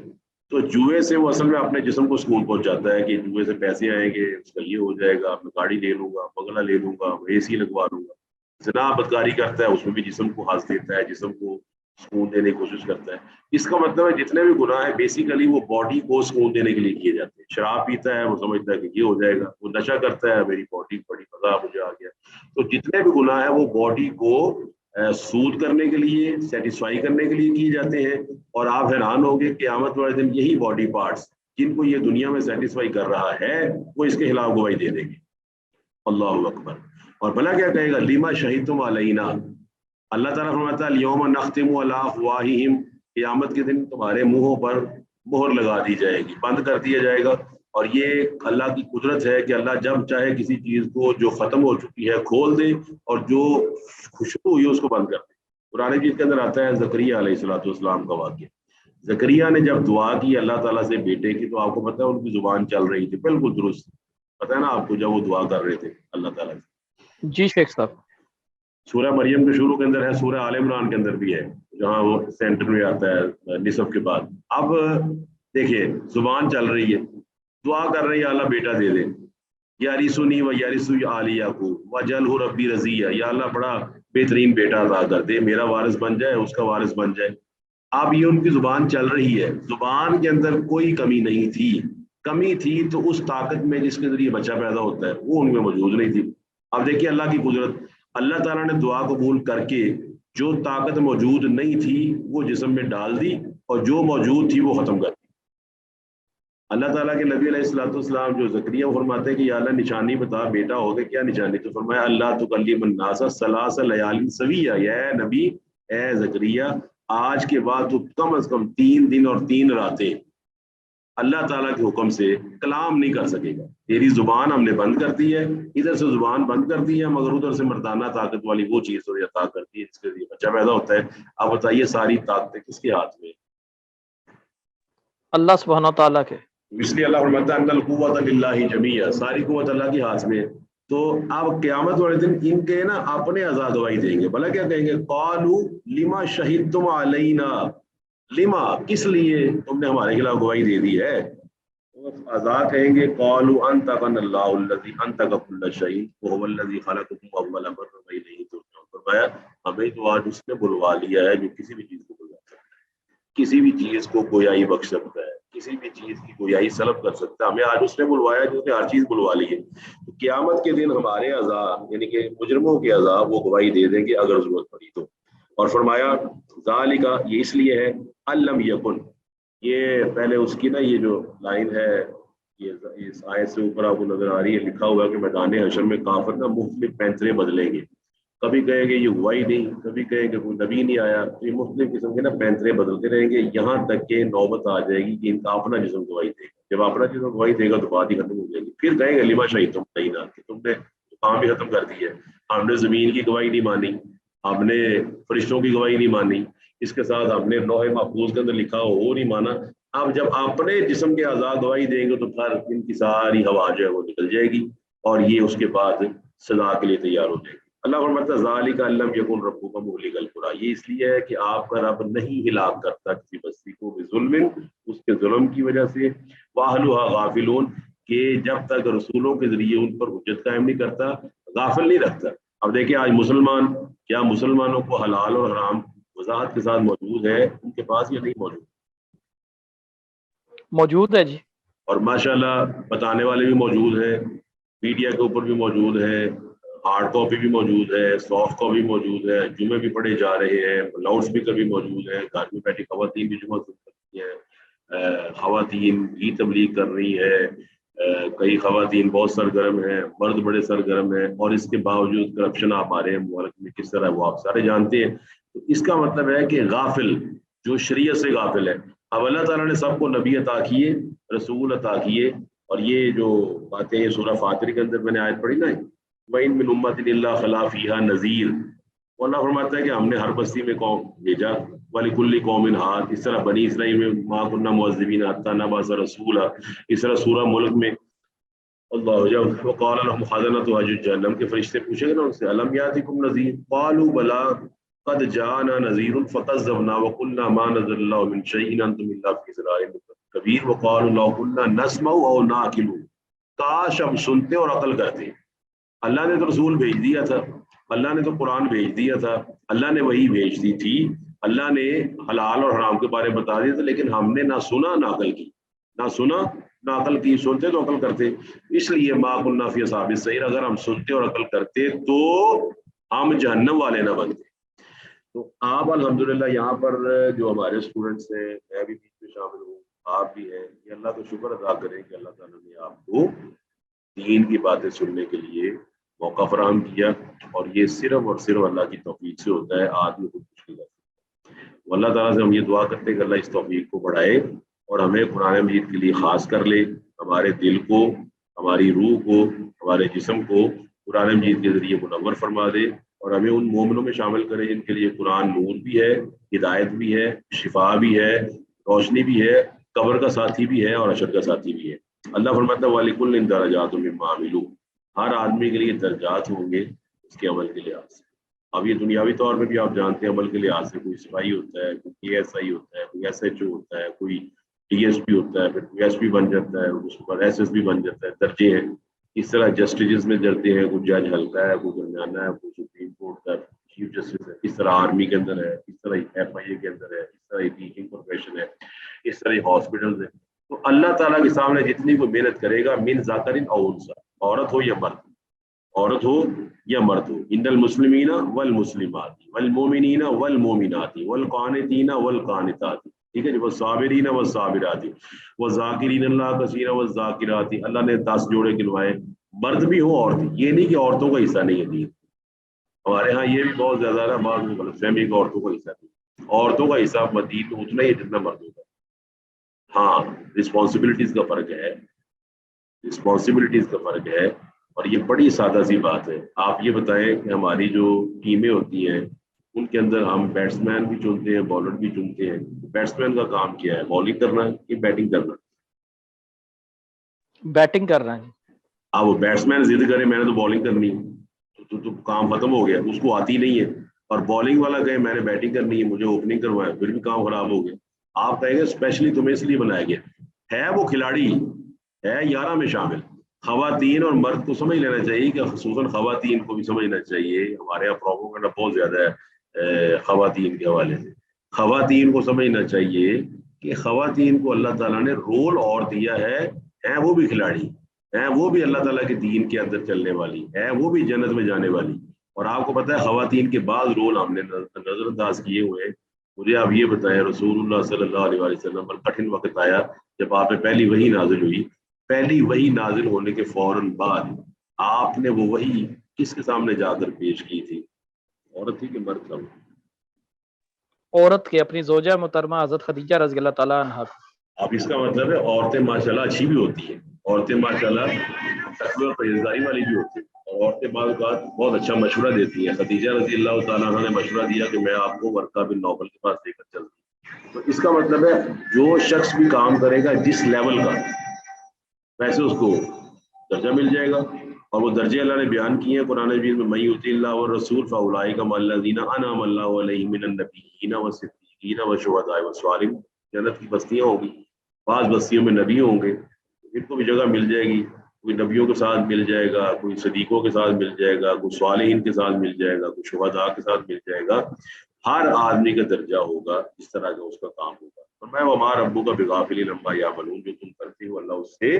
تو جوئے سے وہ اصل میں اپنے جسم کو سکون پہنچاتا ہے کہ جوئے سے پیسے آئیں گے، اس کا یہ ہو جائے گا، میں گاڑی لے لوں گا، بنگلہ لے لوں گا، اے سی لگوا لوں گا. زنا بدکاری کرتا ہے، اس میں بھی جسم کو ہنس دیتا ہے، جسم کو سکون دینے کی کوشش کرتا ہے. اس کا مطلب ہے جتنے بھی گناہ ہیں بیسیکلی وہ باڈی کو سکون دینے کے لیے کیے جاتے ہیں. شراب پیتا ہے، وہ سمجھتا ہے کہ یہ ہو جائے گا. وہ نشہ کرتا ہے، میری باڈی بڑی مزہ مجھے آ گیا. تو جتنے بھی گناہ ہیں وہ باڈی کو سود کرنے کے لیے، سیٹسفائی کرنے کے لیے کیے جاتے ہیں. اور آپ حیران ہوں گے قیامت والے دن یہی باڈی پارٹس جن کو یہ دنیا میں سیٹسفائی کر رہا ہے وہ اس کے خلاف گواہی دے دیں گے. اللہ اکبر. اور بھلا کیا کہے گا؟ لیما شہیدتم علینا. اللہ تعالیٰ فرماتا ہے الیوم نختم علی افواہہم، قیامت کے دن تمہارے منہوں پر مہر لگا دی جائے گی، بند کر دیا جائے گا. اور یہ اللہ کی قدرت ہے کہ اللہ جب چاہے کسی چیز کو جو ختم ہو چکی ہے کھول دے اور جو خوشبو ہوئی ہے اس کو بند کر دے. قرآن مجید کے اندر آتا ہے زکریا علیہ الصلوۃ والسلام کا واقعہ. زکریا نے جب دعا کی اللہ تعالیٰ سے بیٹے کی، تو آپ کو پتہ ہے ان کی زبان چل رہی تھی بالکل درست. پتہ ہے نا آپ کو جب وہ دعا کر رہے تھے اللہ تعالیٰ سے. جی شیخ صاحب. سورہ مریم کے شروع کے اندر ہے، سورہ آل عمران کے اندر بھی ہے جہاں وہ سینٹر میں آتا ہے نصف کے بعد. اب دیکھیے زبان چل رہی ہے، دعا کر رہی ہے اللہ بیٹا دے دے. یارثنی و یارث آل یعقوب واجعلہ ربی رضیہ، یا اللہ بڑا بہترین بیٹا عطا کر دے، میرا وارث بن جائے، اس کا وارث بن جائے. اب یہ ان کی زبان چل رہی ہے، زبان کے اندر کوئی کمی نہیں تھی. کمی تھی تو اس طاقت میں جس کے ذریعے بچہ پیدا ہوتا ہے وہ ان میں موجود نہیں تھی. اب دیکھیے اللہ کی قدرت، اللہ تعالیٰ نے دعا قبول کر کے جو طاقت موجود نہیں تھی وہ جسم میں ڈال دی اور جو موجود تھی وہ ختم کر دی. اللہ تعالیٰ کے نبی علیہ الصلوۃ والسلام جو زکریا فرماتے ہیں کہ یا اللہ نشانی بتا، بیٹا ہو گیا، کیا نشانی؟ تو فرمایا اللہ تکلم الناس ثلاث لیال سویہ، یا نبی اے زکریا آج کے بعد تو کم از کم 3 دن اور 3 راتیں اللہ تعالیٰ کے حکم سے کلام نہیں کر سکے گا. تیری زبان ہم نے بند کر دی ہے، ادھر سے زبان بند کر دی ہے، مگر ادھر سے مردانہ طاقت والی وہ چیز تو عطا کرتی ہے جس کے ذریعے بچہ پیدا ہوتا ہے. اب بتائیے ساری طاقتیں کس کے ہاتھ میں؟ اللہ سبحانہ تعالیٰ کے. اس لیے اللہ فرماتا ہے ان القوۃ للہ جمیعا، ساری قوت اللہ کے ہاتھ میں. تو اب قیامت والے دن ان کے نا اپنے اعضاء گواہی دیں گے. بھلا کیا کہیں گے؟ قالوا لما شہدتم علینا، لما کس لیے تم نے ہمارے خلاف گواہی دے دی ہے؟ اعضاء کہیں گے قالوا انطقنا اللہ الذی انطق کل شیء وهو الذی خلقکم اول مرۃ والیہ ترجعون. فرمایا ہمیں تو آج اس نے بلوا لیا ہے جو کسی بھی چیز کو بلوا سکتا ہے، کسی بھی چیز کو گویائی بخش سکتا ہے، کسی بھی چیز کی گویائی سلب کر سکتا ہے. ہمیں آج اس نے بلوایا جو نے ہر چیز بلوا لی ہے. تو قیامت کے دن ہمارے اعضاء یعنی کہ مجرموں کے اعضاء وہ گواہی دے دیں گے اگر ضرورت پڑی تو. اور فرمایا ذالک، یہ اس لیے ہے علم یکن، یہ پہلے اس کی نا یہ جو لائن ہے یہ اس آیت سے اوپر آپ کو نظر آ رہی ہے، لکھا ہوا ہے کہ میدان حشر میں کافر نا مختلف پینترے بدلیں گے. کبھی کہیں گے یہ ہوا ہی نہیں، کبھی کہیں گے کوئی نبی نہیں آیا. تو یہ مختلف قسم کے نا پینترے بدلتے رہیں گے یہاں تک کہ نوبت آ جائے گی کہ ان کا اپنا جسم گواہی دے گا. جب اپنا جسم گواہی دے گا تو بات ہی ختم ہو جائے گی. پھر کہیں گے لما شہدتم علینا، کہ تم نے کام بھی ختم کر دی ہے. ہم نے زمین کی گواہی نہیں مانی، ہم نے فرشتوں کی گواہی نہیں مانی، اس کے ساتھ ہم نے لوح محفوظ کے اندر لکھا ہو نہیں مانا. اب جب اپنے جسم کے اعضاء گواہی دیں گے تو پھر ان کی ساری ہوا جو ہے وہ نکل جائے گی اور یہ اس کے بعد سزا کے لیے تیار ہو جائے گی. اللہ فرماتا ہے ذالک ان لم یکن ربک مہلک القری، یہ اس لیے ہے کہ آپ کا رب نہیں ہلاک کرتا کسی بستی کو بظلم، اس کے ظلم کی وجہ سے، واہلھا غافلون، کہ جب تک رسولوں کے ذریعے ان پر حجت قائم نہیں کرتا غافل نہیں رکھتا. اب دیکھیں آج مسلمان، کیا مسلمانوں کو حلال اور حرام وضاحت کے ساتھ موجود ہے ان کے پاس یا نہیں موجود؟ موجود ہے جی. اور ماشاءاللہ بتانے والے بھی موجود ہیں، میڈیا کے اوپر بھی موجود ہے، ہارڈ کاپی بھی موجود ہے، سافٹ کاپی موجود ہے، جمعے بھی پڑھے جا رہے ہیں، لاؤڈ اسپیکر بھی موجود ہے، گھر میں بیٹھی خواتین بھی جمعہ سن سکتی ہیں، خواتین بھی تبلیغ کر رہی ہے، کئی خواتین بہت سرگرم ہیں، مرد بڑے سرگرم ہیں، اور اس کے باوجود کرپشن آپ آ رہے ہیں ملک میں کس طرح وہ آپ سارے جانتے ہیں. تو اس کا مطلب ہے کہ غافل جو شریعت سے غافل ہے. اب اللہ تعالیٰ نے سب کو نبی عطا کیے، رسول عطا کیے، اور یہ جو باتیں ہیں سورہ فاتر کے اندر میں نے آیت پڑھی نا، وَإِن مِّن أُمَّةٍ إِلَّا خَلَا فِيهَا نَذِيرٌ، اللہ فرماتا ہے کہ ہم نے ہر بستی میں قوم بھیجا، وَلِكُلِّ قَوْمٍ هَادٍ، اس طرح بنی اسرائیل میں مَا كُنَّا مُعَذِّبِينَ حَتَّىٰ نَبْعَثَ رَسُولًا، اس طرح سورہ ملک میں اللہ جب وقال لهم خزنۃ جہنم کے فرشتے پوچھیں گے نا ان سے الم یاتکم نذیر قالوا بلا، قد جاءنا نذیر فکذبنا وقلنا ما نزل اللہ من شیء ان انتم الا فی ضلال کبیر وقالوا لو كنا نسمع او نعقل، کاش ہم سنتے اور عقل کرتے. اللہ نے تو رسول بھیج دیا تھا، اللہ نے تو قرآن بھیج دیا تھا، اللہ نے وہی بھیج دی تھی، اللہ نے حلال اور حرام کے بارے میں بتا دیا تھا، لیکن ہم نے نہ سنا نہ عقل کی، نہ سنا نہ عقل کی. سنتے تو عقل کرتے. اس لیے ما كنا فی اصحاب السعیر، اگر ہم سنتے اور عقل کرتے تو ہم جہنم والے نہ بنتے. تو آپ الحمدللہ یہاں پر جو ہمارے اسٹوڈنٹس ہیں، میں بھی بیچ میں شامل ہوں، آپ بھی ہیں، یہ اللہ کا شکر ادا کریں کہ اللہ تعالیٰ نے آپ کو دین کی باتیں سننے کے لیے موقع فراہم کیا، اور یہ صرف اور صرف اللہ کی توفیق سے ہوتا ہے، آدمی کو کچھ نہیں کرتا. اللہ تعالیٰ سے ہم یہ دعا کرتے ہیں کہ اللہ اس توفیق کو بڑھائے اور ہمیں قرآن مجید کے لیے خاص کر لے، ہمارے دل کو، ہماری روح کو، ہمارے جسم کو قرآن مجید کے ذریعے منور فرما دے، اور ہمیں ان مومنوں میں شامل کرے جن کے لیے قرآن نور بھی ہے، ہدایت بھی ہے، شفا بھی ہے، روشنی بھی ہے، قبر کا ساتھی بھی ہے اور حشر کا ساتھی بھی ہے. اللہ فرماتا ہے وَلِكُلٍّ دَرَجَاتٌ مِّمَّا عَمِلُوا، ہر آدمی کے لیے درجات ہوں گے اس کے عمل کے لحاظ سے. اب یہ دنیاوی طور پہ بھی آپ جانتے ہیں عمل کے لحاظ سے، کوئی سپاہی ہوتا ہے، کوئی پی ایس آئی ہوتا ہے، کوئی ایس ایچ او ہوتا ہے، کوئی ڈی ایس پی ہوتا ہے، پھر کوئی ایس پی بن جاتا ہے، اس کے بعد ایس ایس پی بن جاتا ہے. درجے ہیں اس طرح، جسٹسز میں درجے ہیں، کوئی جج ہلکا ہے، کوئی درمیانہ ہے، کوئی سپریم کورٹ کا چیف جسٹس ہے. اس طرح آرمی کے اندر ہے، اس طرح ایف آئی اے کے اندر ہے، اس طرح ٹیچنگ پروفیشن ہے، اس طرح ہاسپٹلز ہیں. تو اللہ تعالیٰ کے سامنے جتنی کوئی محنت کرے گا، من ذکر او انثی، عورت ہو یا مرد، عورت ہو یا مرد ہو، ان المسلمین والمسلمات والمؤمنین والمؤمنات والقانتین والقانتات، ٹھیک ہے جی، والصابرین والصابرات والذاکرین اللہ کثیرا والذاکرات. اللہ نے 10 جوڑے گنوائے، مرد بھی ہو عورت. یہ نہیں کہ عورتوں کا حصہ نہیں ہے دین، ہمارے ہاں یہ بھی بہت زیادہ ہے، بعض میں غلط فہمی کہ عورتوں کا حصہ نہیں. عورتوں کا حصہ دین میں اتنا ہی ہے جتنا مردوں کا. ہاں رسپانسبلٹیز کا فرق ہے، رسپانسبلٹیز کا فرق ہے، اور یہ بڑی سادہ سی بات ہے. آپ یہ بتائیں کہ ہماری جو ٹیمیں ہوتی ہیں ان کے اندر ہم بیٹس مین بھی چنتے ہیں، بالر بھی چنتے ہیں. بیٹس مین کا کام کیا ہے؟ بالنگ کرنا کہ بیٹنگ کرنا؟ بیٹنگ کر رہے ہیں. اب وہ بیٹس مین ضد کرے میں نے تو بالنگ کرنی ہے، تو کام ختم ہو گیا، اس کو آتی نہیں ہے. اور بالنگ والا کہے میں نے بیٹنگ کرنی ہے، مجھے اوپننگ کروایا، پھر بھی کام خراب ہو گیا. آپ کہیں گے اسپیشلی تمہیں اس لیے بنایا گیا ہے، وہ کھلاڑی ہے 11 میں شامل. خواتین اور مرد کو سمجھ لینا چاہیے کہ خصوصاً خواتین کو بھی سمجھنا چاہیے. ہمارے یہاں پروپیگنڈا بہت زیادہ ہے خواتین کے حوالے سے. خواتین کو سمجھنا چاہیے کہ خواتین کو اللہ تعالیٰ نے رول اور دیا ہے، ہیں وہ بھی کھلاڑی، ہیں وہ بھی اللہ تعالیٰ کے دین کے اندر چلنے والی، ہیں وہ بھی جنت میں جانے والی. اور آپ کو پتہ ہے خواتین کے بعض رول ہم نے نظر انداز کیے ہوئے ہیں. مجھے آپ یہ بتائیں، رسول اللہ صلی اللہ علیہ وسلم پر کٹھن وقت آیا جب آپ پہ پہلی وحی نازل ہوئی، پہلی وحی نازل ہونے کے فوراً بعد آپ نے وہ وحی کس کے سامنے جا کر پیش کی تھی؟ عورت تھی کہ مرد تھا؟ عورت کے، اپنی زوجہ محترمہ حضرت خدیجہ رضی اللہ تعالیٰ عنہا. اب اس کا مطلب ہے عورتیں ماشاءاللہ اچھی بھی ہوتی ہیں، عورتیں ماشاءاللہ تقوی اور پرہیزگاری والی بھی ہوتی ہیں، اور عورتیں بعض اوقات بہت اچھا مشورہ دیتی ہیں. خدیجہ رضی اللہ تعالیٰ عنہ نے مشورہ دیا کہ میں آپ کو ورقہ بن نوفل کے پاس لے کر چلتی ہوں. تو اس کا مطلب ہے جو شخص بھی کام کرے گا جس لیول کا، ویسے اس کو درجہ مل جائے گا. اور وہ درجے اللہ نے بیان کیے ہیں قرآن مجید میں، من یطع اللہ والرسول فاولئک مع الذین انعم اللہ علیہم من النبیین والصدیقین والشہداء والصالحین. جنت کی بستیاں ہوں گی، بعض بستیوں میں نبی ہوں گے، ان کو بھی جگہ مل جائے گی. کوئی نبیوں کے ساتھ مل جائے گا، کوئی صدیقوں کے ساتھ مل جائے گا، کوئی صالحین کے ساتھ مل جائے گا، کوئی شہداء کے ساتھ مل جائے گا. ہر آدمی کا درجہ ہوگا جس طرح کا اس کا کام ہوگا. اور میں وما ربک بغافل عما یعملون، جو تم کرتے ہو اللہ اس سے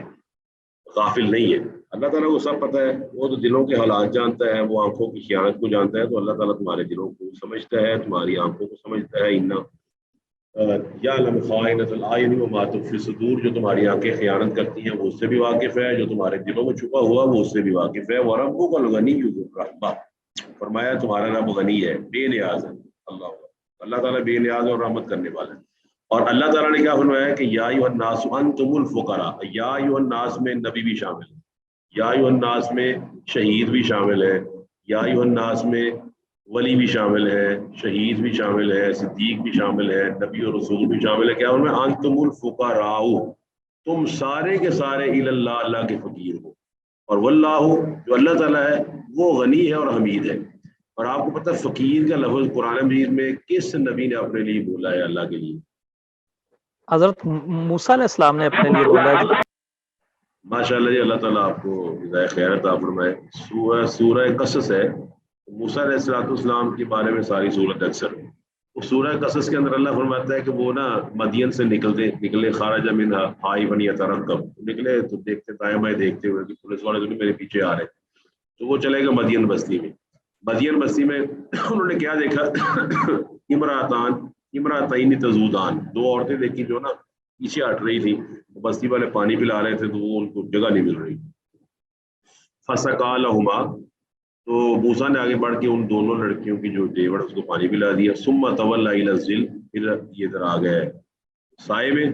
غافل نہیں ہے. اللہ تعالیٰ کو سب پتہ ہے، وہ تو دلوں کے حالات جانتا ہے، وہ آنکھوں کی خیانت کو جانتا ہے. تو اللہ تعالیٰ تمہارے دلوں کو سمجھتا ہے، تمہاری آنکھوں کو سمجھتا ہے. یعلم خائنۃ الاعین وما تخفی الصدور، جو تمہاری آنکھیں خیانت کرتی ہیں وہ اس سے بھی واقف ہے، جو تمہارے دلوں میں چھپا ہوا وہ اس سے بھی واقف ہے. وربک الغنی ذو الرحمۃ، فرمایا تمہارا رب غنی ہے، بے نیاز ہے. اللہ تعالیٰ بے نیاز اور رحمت کرنے والا ہے. اور اللہ تعالیٰ نے کیا فرمایا کہ یا ایھا الناس انتم الفقراء. یا ایھا الناس میں نبی بھی شامل ہے، یا ایھا الناس میں شہید بھی شامل ہے، یا ایھا الناس میں ولی بھی شامل ہے، شہید بھی شامل ہے، صدیق بھی شامل ہے، نبی اور رسول بھی شامل ہے. کیا فرمایا؟ انتم الفقراء، تم سارے کے سارے الی اللہ، اللہ کے فقیر ہو. اور واللہ، جو اللہ تعالیٰ ہے وہ غنی ہے اور حمید ہے. اور آپ کو پتہ ہے فقیر کا لفظ قرآن مجید میں کس نبی نے اپنے لیے بولا ہے اللہ کے لیے؟ حضرت موسیٰ علیہ السلام نے اپنے لیے بولا ہے جی۔ ماشاء اللہ جی، اللہ تعالیٰ آپ کو جزائے خیر عطا فرمائے۔ سورہ قصص ہے، موسیٰ علیہ السلام کے بارے میں ساری صورت اکثر اس سورہ قصص کے اندر اللہ فرماتا ہے کہ وہ نا مدین سے نکلے خارج منہا خائفا یترقب، نکلے تو دیکھتے دائیں بائیں دیکھتے ہوئے کہ پولیس والے تو میرے پیچھے آ رہے، تو وہ چلے گئے مدین بستی میں۔ مدین بستی میں انہوں نے کیا دیکھا؟ امراتین تذودان، دو عورتیں دیکھی جو نا پیچھے ہٹ رہی تھی، بستی والے پانی پلا رہے تھے تو وہ ان کو جگہ نہیں مل رہی۔ فسقا لہما، تو موسیٰ نے آگے بڑھ کے ان دونوں لڑکیوں کی جو دیور اس کو پانی پلا دیا۔ ثم تولی الی الظل، پھر یہ ادھر آ گئے سائے میں،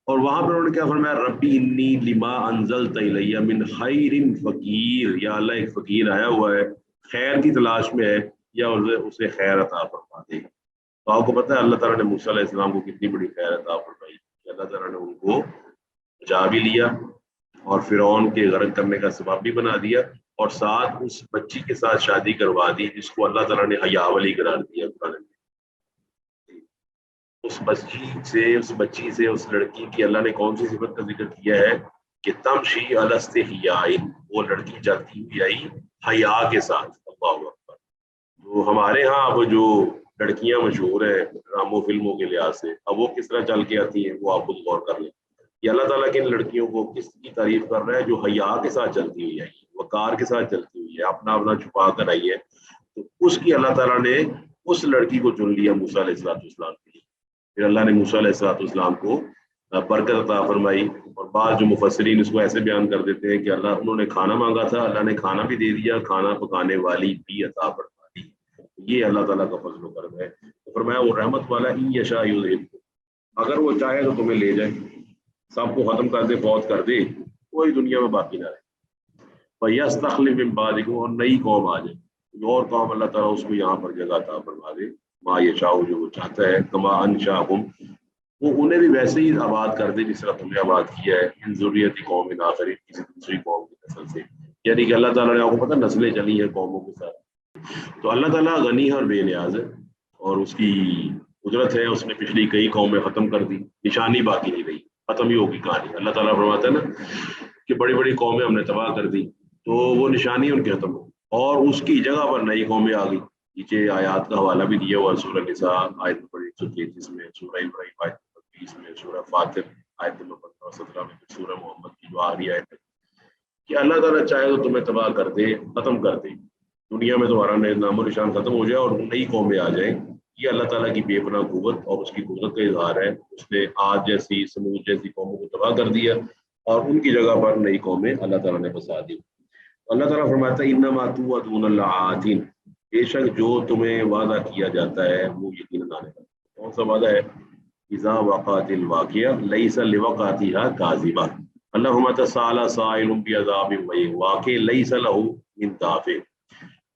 اور وہاں پر انہوں نے کیا فرمایا؟ ربی انی لما انزلت الی من خیر فقیر، یا اللہ ایک فقیر آیا ہوا ہے خیر کی تلاش میں ہے، یا اسے خیر عطا فرما دے۔ تو آپ کو پتہ ہے اللہ تعالیٰ نے موسیٰ علیہ السلام کو کتنی بڑی خیر عطا فرمائی کہ اللہ تعالیٰ نے ان کو بچا بھی لیا اور فرعون کے غرق کرنے کا سبب بھی بنا دیا، اور ساتھ اس بچی کے ساتھ شادی کروا دی جس کو اللہ تعالیٰ نے حیا ولی قرار دیا قرآن میں۔ اس بچی سے اس لڑکی کی اللہ نے کون سی صفت کا ذکر کیا ہے کہ تمشی علی استحیاء، وہ لڑکی چلتی ہوئی آئی حیا کے ساتھ۔ اللہ اکبر۔ تو ہمارے ہاں اب جو لڑکیاں مشہور ہیں ڈراموں فلموں کے لحاظ سے، اب وہ کس طرح چل کے آتی ہیں وہ آپ خود غور کر لیں کہ اللہ تعالیٰ کی ان لڑکیوں کو کس کی تعریف کر رہا ہے؟ جو حیا کے ساتھ چلتی ہوئی آئی، وقار کے ساتھ چلتی ہوئی ہے، اپنا چھپا کر آئی ہے، تو اس کی اللہ تعالیٰ نے اس لڑکی کو چن لیا موسیٰ علیہ السلام کے لیے۔ پھر اللہ نے موسیٰ علیہ السلام کو برکت عطا فرمائی، اور بعض جو مفسرین اس کو ایسے بیان کر دیتے ہیں کہ انہوں نے کھانا مانگا تھا، اللہ نے کھانا بھی دے دیا، کھانا پکانے والی بھی عطا فرما دی۔ یہ اللہ تعالیٰ کا فضل و کرم ہے۔ تو فرمایا وہ رحمت والا ان یشاء یذہبکم، اگر وہ چاہے تو تمہیں لے جائے، سب کو ختم کر دے، فوت کر دے، کوئی دنیا میں باقی نہ رہے۔ فَيَسْتَخْلِفْ مِن بَعْدِكُمْ، اور نئی قوم آ جائے، جو اور قوم اللہ تعالیٰ اس کو یہاں پر جگہ عطا فرما دے، ما یشاء، جو وہ چاہتا ہے، کما انشاءکم، وہ انہیں بھی ویسے ہی آباد کر دے جس طرح تم نے آباد کیا ہے، من ذریۃ قوم آخرین، کسی دوسری قوم کی نسل سے، یعنی کہ اللہ تعالیٰ نے آپ کو پتہ نسلیں چلی ہیں قوموں کے ساتھ۔ تو اللہ تعالیٰ غنی ہے اور بے نیاز ہے، اور اس کی قدرت ہے، اس نے پچھلی کئی قومیں ختم کر دی، نشانی باقی نہیں رہی، ختم ہی ہوگی کہانی۔ اللہ تعالیٰ فرماتا ہے نا کہ بڑی بڑی قومیں ہم نے تباہ کر دی، تو وہ نشانی ان کی ختم ہو، اور اس کی جگہ پر نئی قومیں آ گئی۔ نیچے آیات کا حوالہ بھی دیا ہوا، سورہ نساء آیت نمبر 133 میں، سورہ ابراہیم آیت نمبر 20 میں، سورہ فاطر آیت نمبر 15-17 میں، سورہ محمد کی جو آخری آیت ہے کہ اللہ تعالیٰ چاہے تو تمہیں تباہ کر دے، ختم کر دے، دنیا میں تمہارا نام و نشان ختم ہو جائے اور نئی قومیں آ جائیں۔ یہ اللہ تعالیٰ کی بے پناہ قوت اور اس کی قدرت کا اظہار ہے۔ اس نے عاد جیسی، سمود جیسی قوموں کو تباہ کر دیا، اور ان کی جگہ پر نئی قومیں اللہ تعالیٰ نے بسا دی۔ اللہ تعالیٰ فرماتا ہے انما توعدون لآت، بے شک جو تمہیں وعدہ کیا جاتا ہے وہ یقیناً آنے والا ہے۔ کون سا وعدہ ہے؟ اذا وقعت الواقعہ لیس لوقعتها کاذبہ۔ اللہ فرماتا ہے سأل سائل بعذاب وقیع، واقع لیس له من دافع،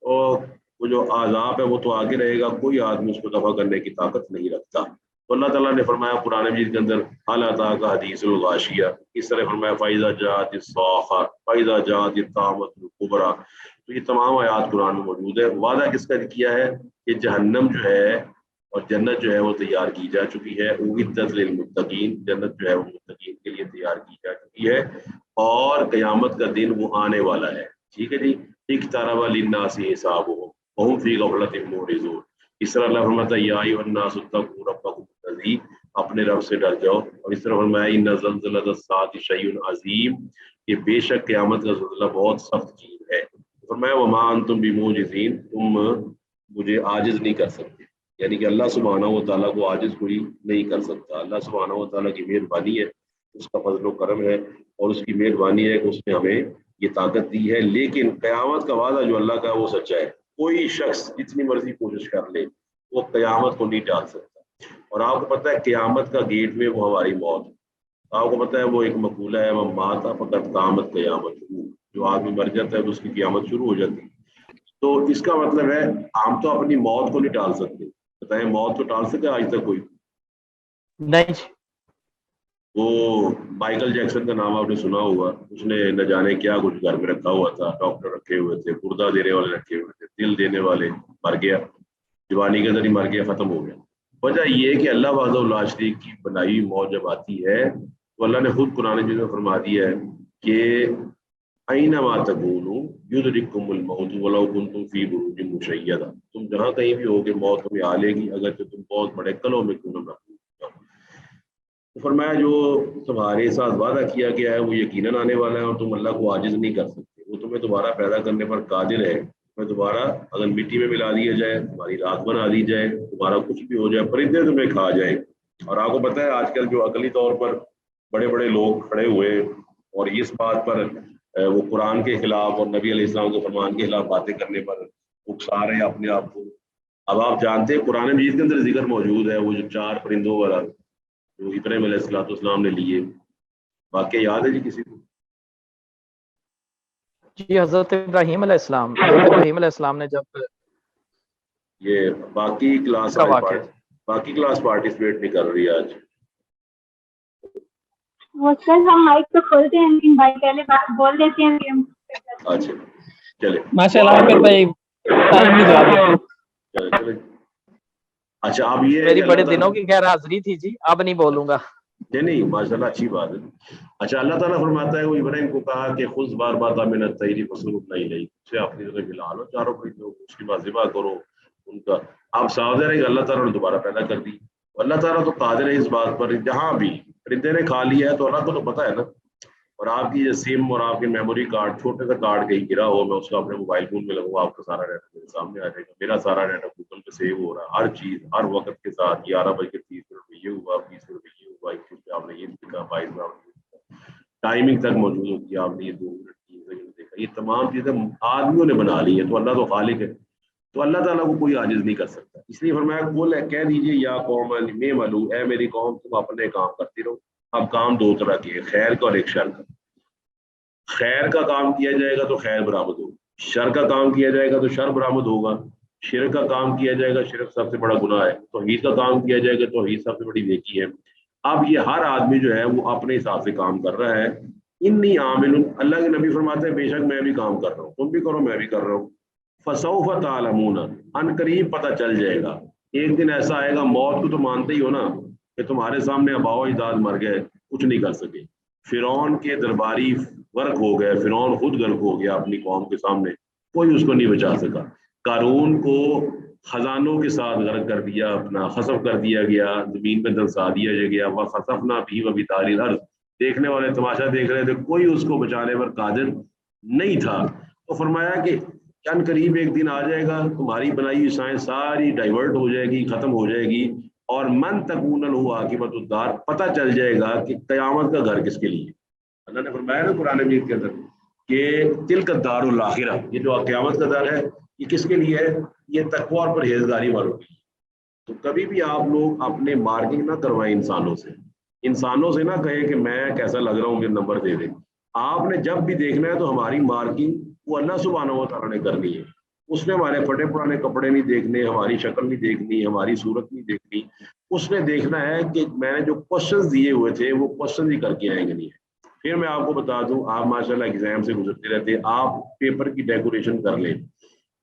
اور وہ جو عذاب ہے وہ تو آگے رہے گا، کوئی آدمی اس کو دفع کرنے کی طاقت نہیں رکھتا۔ تو اللہ تعالیٰ نے فرمایا قرآن مجید کے اندر حال اتاک حدیث الغاشیہ، اس طرح فرمایا فاذا جاءت الصاخہ، فاذا جاءت الطامۃ الکبریٰ۔ تو یہ تمام آیات قرآن میں موجود ہے۔ وعدہ کس کا کیا ہے کہ جہنم جو ہے اور جنت جو ہے وہ تیار کی جا چکی ہے، اعدت للمتقین، جنت جو ہے وہ متقین کے لیے تیار کی جا چکی ہے، اور قیامت کا دن وہ آنے والا ہے۔ ٹھیک ہے جی، اقترب للناس حسابهم وهم فی غفلۃ معرضون۔ اس طرح اللہ فرماتا ہے یا ایھا الناس اتقوا ربکم الذی، اپنے رب سے ڈر جاؤ، اور اس طرح فرمایا ان زلزلۃ الساعۃ شیء عظیم، کہ بے شک قیامت کا زلزلہ بہت سخت چیز ہے۔ فرمایا وما انتم بموجزین، تم مجھے عاجز نہیں کر سکتے، یعنی کہ اللہ سبحانہ و تعالیٰ کو عاجز کوئی نہیں کر سکتا۔ اللہ سبحانہ و تعالیٰ کی مہربانی ہے، اس کا فضل و کرم ہے، اور اس کی مہربانی ہے کہ اس نے ہمیں یہ طاقت دی ہے۔ لیکن قیامت کا وعدہ جو اللہ کا ہے وہ سچا ہے، کوئی شخص جتنی مرضی کوشش کر لے وہ قیامت کو نہیں ٹال سکتا۔ اور آپ کو پتہ ہے قیامت کا گیٹ میں وہ ہماری موت ہے۔ آپ کو پتہ ہے وہ ایک مقولہ ہے وہ مات فقط قامت قیامت شروع، جو آدمی مر جاتا ہے تو اس کی قیامت شروع ہو جاتی ہے۔ تو اس کا مطلب ہے ہم تو اپنی موت کو نہیں ٹال سکتے۔ بتائیں موت کو ٹال سکے آج تک کوئی؟ نہیں جی۔ وہ مائیکل جیکسن کا نام آپ نے سنا ہوگا، اس نے نہ جانے کیا کچھ گھر میں رکھا ہوا تھا، ڈاکٹر رکھے ہوئے تھے، گردہ دینے والے رکھے ہوئے تھے، دل دینے والے مر گیا, جوانی کے ذریعے مر گیا, ختم ہو گیا. وجہ یہ ہے کہ اللہ وحدہ لا شریک کی بنائی موت جب آتی ہے تو اللہ نے خود قرآن مجید میں فرما دیا ہے کہ اینما تکونوا یدرککم الموت ولو کنتم فی بروج مشیدہ, تم جہاں کہیں بھی ہوگے موت تمہیں آ لے گی اگر تم بہت بڑے قلعوں میں کیوں نہ محفوظ ہو. تو فرمایا جو تمہارے ساتھ وعدہ کیا گیا ہے وہ یقیناً آنے والا ہے اور تم اللہ کو عاجز نہیں کر سکتے. وہ تمہیں دوبارہ پیدا کرنے پر قادر ہے. تمہیں دوبارہ اگر مٹی میں ملا دیا جائے, تمہاری رات بنا دی جائے, تمہارا کچھ بھی ہو جائے, پرندے تمہیں کھا جائیں. اور آپ کو پتہ ہے آج کل جو عقلی طور پر بڑے بڑے لوگ کھڑے ہوئے اور اس بات پر وہ قرآن کے خلاف اور نبی علیہ السلام کے فرمان کے خلاف باتیں کرنے پر اکسا رہے ہیں اپنے آپ کو. اب آپ جانتے ہیں قرآن مجید کے اندر ذکر موجود ہے وہ جو 4 پرندوں والا جو ابراہیم علیہ السلام نے لیے, واقعہ یاد ہے جی کسی کو؟ جی حضرت ابراہیم علیہ السلام نے جب یہ باقی کلاس پارٹیسپیٹ نہیں کر رہی آج. وہ سر ہم مائک تو کھولتے ہیں لیکن بھائی پہلے بول دیتے ہیں کہ ہم اچھا چلے ماشاءاللہ عامر بھائی ٹائم نہیں جواب. چلے. اچھا اب یہ میری بڑے دنوں کی غیر حاضری تھی جی, اب نہیں بولوں گا. نہیں ماشاءاللہ اچھی بات ہے. اچھا اللہ تعالیٰ فرماتا ہے وہ ابراہیم کو کہا کہ خذ بار بار من الطیر فصرف نہیں سے اپنی جگہ ملا لو 4 پرندوں, اس کے بعد ذبح کرو ان کا. آپ سمجھ رہے ہیں کہ اللہ تعالیٰ نے دوبارہ پیدا کر دی. اللہ تعالیٰ تو قادر ہے اس بات پر, جہاں بھی پرندے نے کھا لیا ہے تو اللہ کو تو پتہ ہے نا. اور آپ کی سم اور آپ کی میموری کارڈ چھوٹے سے کارڈ کہیں گرا ہو, میں اس کو اپنے موبائل فون میں لگوں, آپ کا سارا ڈاٹا میرے سامنے آ جائے گا. میرا سارا ڈاٹا گوگل پہ سیو ہو رہا ہے, ہر چیز ہر وقت کے ساتھ. 11:30 پہ یہ ہوا, 20 منٹ پہ یہ ہوا, 21 پہ آپ نے یہ لکھا, 22 میں آپ نے ٹائمنگ تک موجود ہوتی ہے, آپ نے یہ 2 منٹ 3 سیکنڈ دیکھا. یہ تمام چیزیں آدمیوں نے بنا لی ہیں, تو اللہ تو خالق ہے, تو اللہ تعالیٰ کو کوئی عاجز نہیں کر سکتا. اس لیے فرمایا بول کہہ دیجیے یا قوم میں ملو, اے میری قوم تم اپنے کام کرتی رہو. اب کام 2 طرح کے, خیر کا اور ایک شر کا. خیر کا کام کیا جائے گا تو خیر برآمد ہوگا, شر کا کام کیا جائے گا تو شر برآمد ہوگا. شرک کا کام کیا جائے گا, شرک سب سے بڑا گناہ ہے. توحید کا کام کیا جائے گا, توحید سب سے بڑی نیکی ہے. اب یہ ہر آدمی جو ہے وہ اپنے حساب سے کام کر رہا ہے. انی عامل, اللہ کے نبی فرماتے ہیں بے شک میں بھی کام کر رہا ہوں, تم بھی کرو میں بھی کر رہا ہوں. فسوف تعلمون, ان قریب پتہ چل جائے گا. ایک دن ایسا آئے گا, موت کو تو مانتے ہی ہو نا کہ تمہارے سامنے آباء و اجداد مر گئے, کچھ نہیں کر سکے. فرعون کے درباری غرق ہو گئے, فرعون خود غرق ہو گیا اپنی قوم کے سامنے, کوئی اس کو نہیں بچا سکا. قارون کو خزانوں کے ساتھ غرق کر دیا, اپنا خسف کر دیا گیا, زمین پہ دھنسا دیا گیا. وَخَسَفْنَا بِهِ وَبِدَارِ الْأَرْضِ, دیکھنے والے تماشا دیکھ رہے تھے, کوئی اس کو بچانے پر قادر نہیں تھا. تو فرمایا کہ ان قریب ایک دن آ جائے گا, تمہاری بنائی ہوئی سائنس ساری ڈائیورٹ ہو جائے گی, ختم ہو جائے گی, اور من تکون له عاقبۃ الدار, پتہ چل جائے گا کہ قیامت کا گھر کس کے لیے. اللہ نے فرمایا نا قرآن مجید کے اندر کہ تلک الدار الاخرہ, یہ جو قیامت کا در ہے یہ کس کے لیے ہے؟ یہ تقوی اور پرہیزگاری والوں کے لیے. تو کبھی بھی آپ لوگ اپنے مارکنگ نہ کروائیں انسانوں سے نہ کہیں کہ میں کیسا لگ رہا ہوں, مجھے نمبر دے دیں. آپ نے جب بھی دیکھنا ہے تو ہماری مارکنگ وہ اللہ سبحانہ و تعالیٰ نے کرنی ہے. اس نے ہمارے پھٹے پرانے کپڑے نہیں دیکھنے, ہماری شکل نہیں دیکھنی, ہماری صورت نہیں دیکھنی. اس نے دیکھنا ہے کہ میں نے جو کوشچنز دیے ہوئے تھے وہ کوشچنز ہی کر کے آئیں گے نہیں. پھر میں آپ کو بتا دوں, آپ ماشاءاللہ ایگزام سے گزرتے رہتے, آپ پیپر کی ڈیکوریشن کر لیں,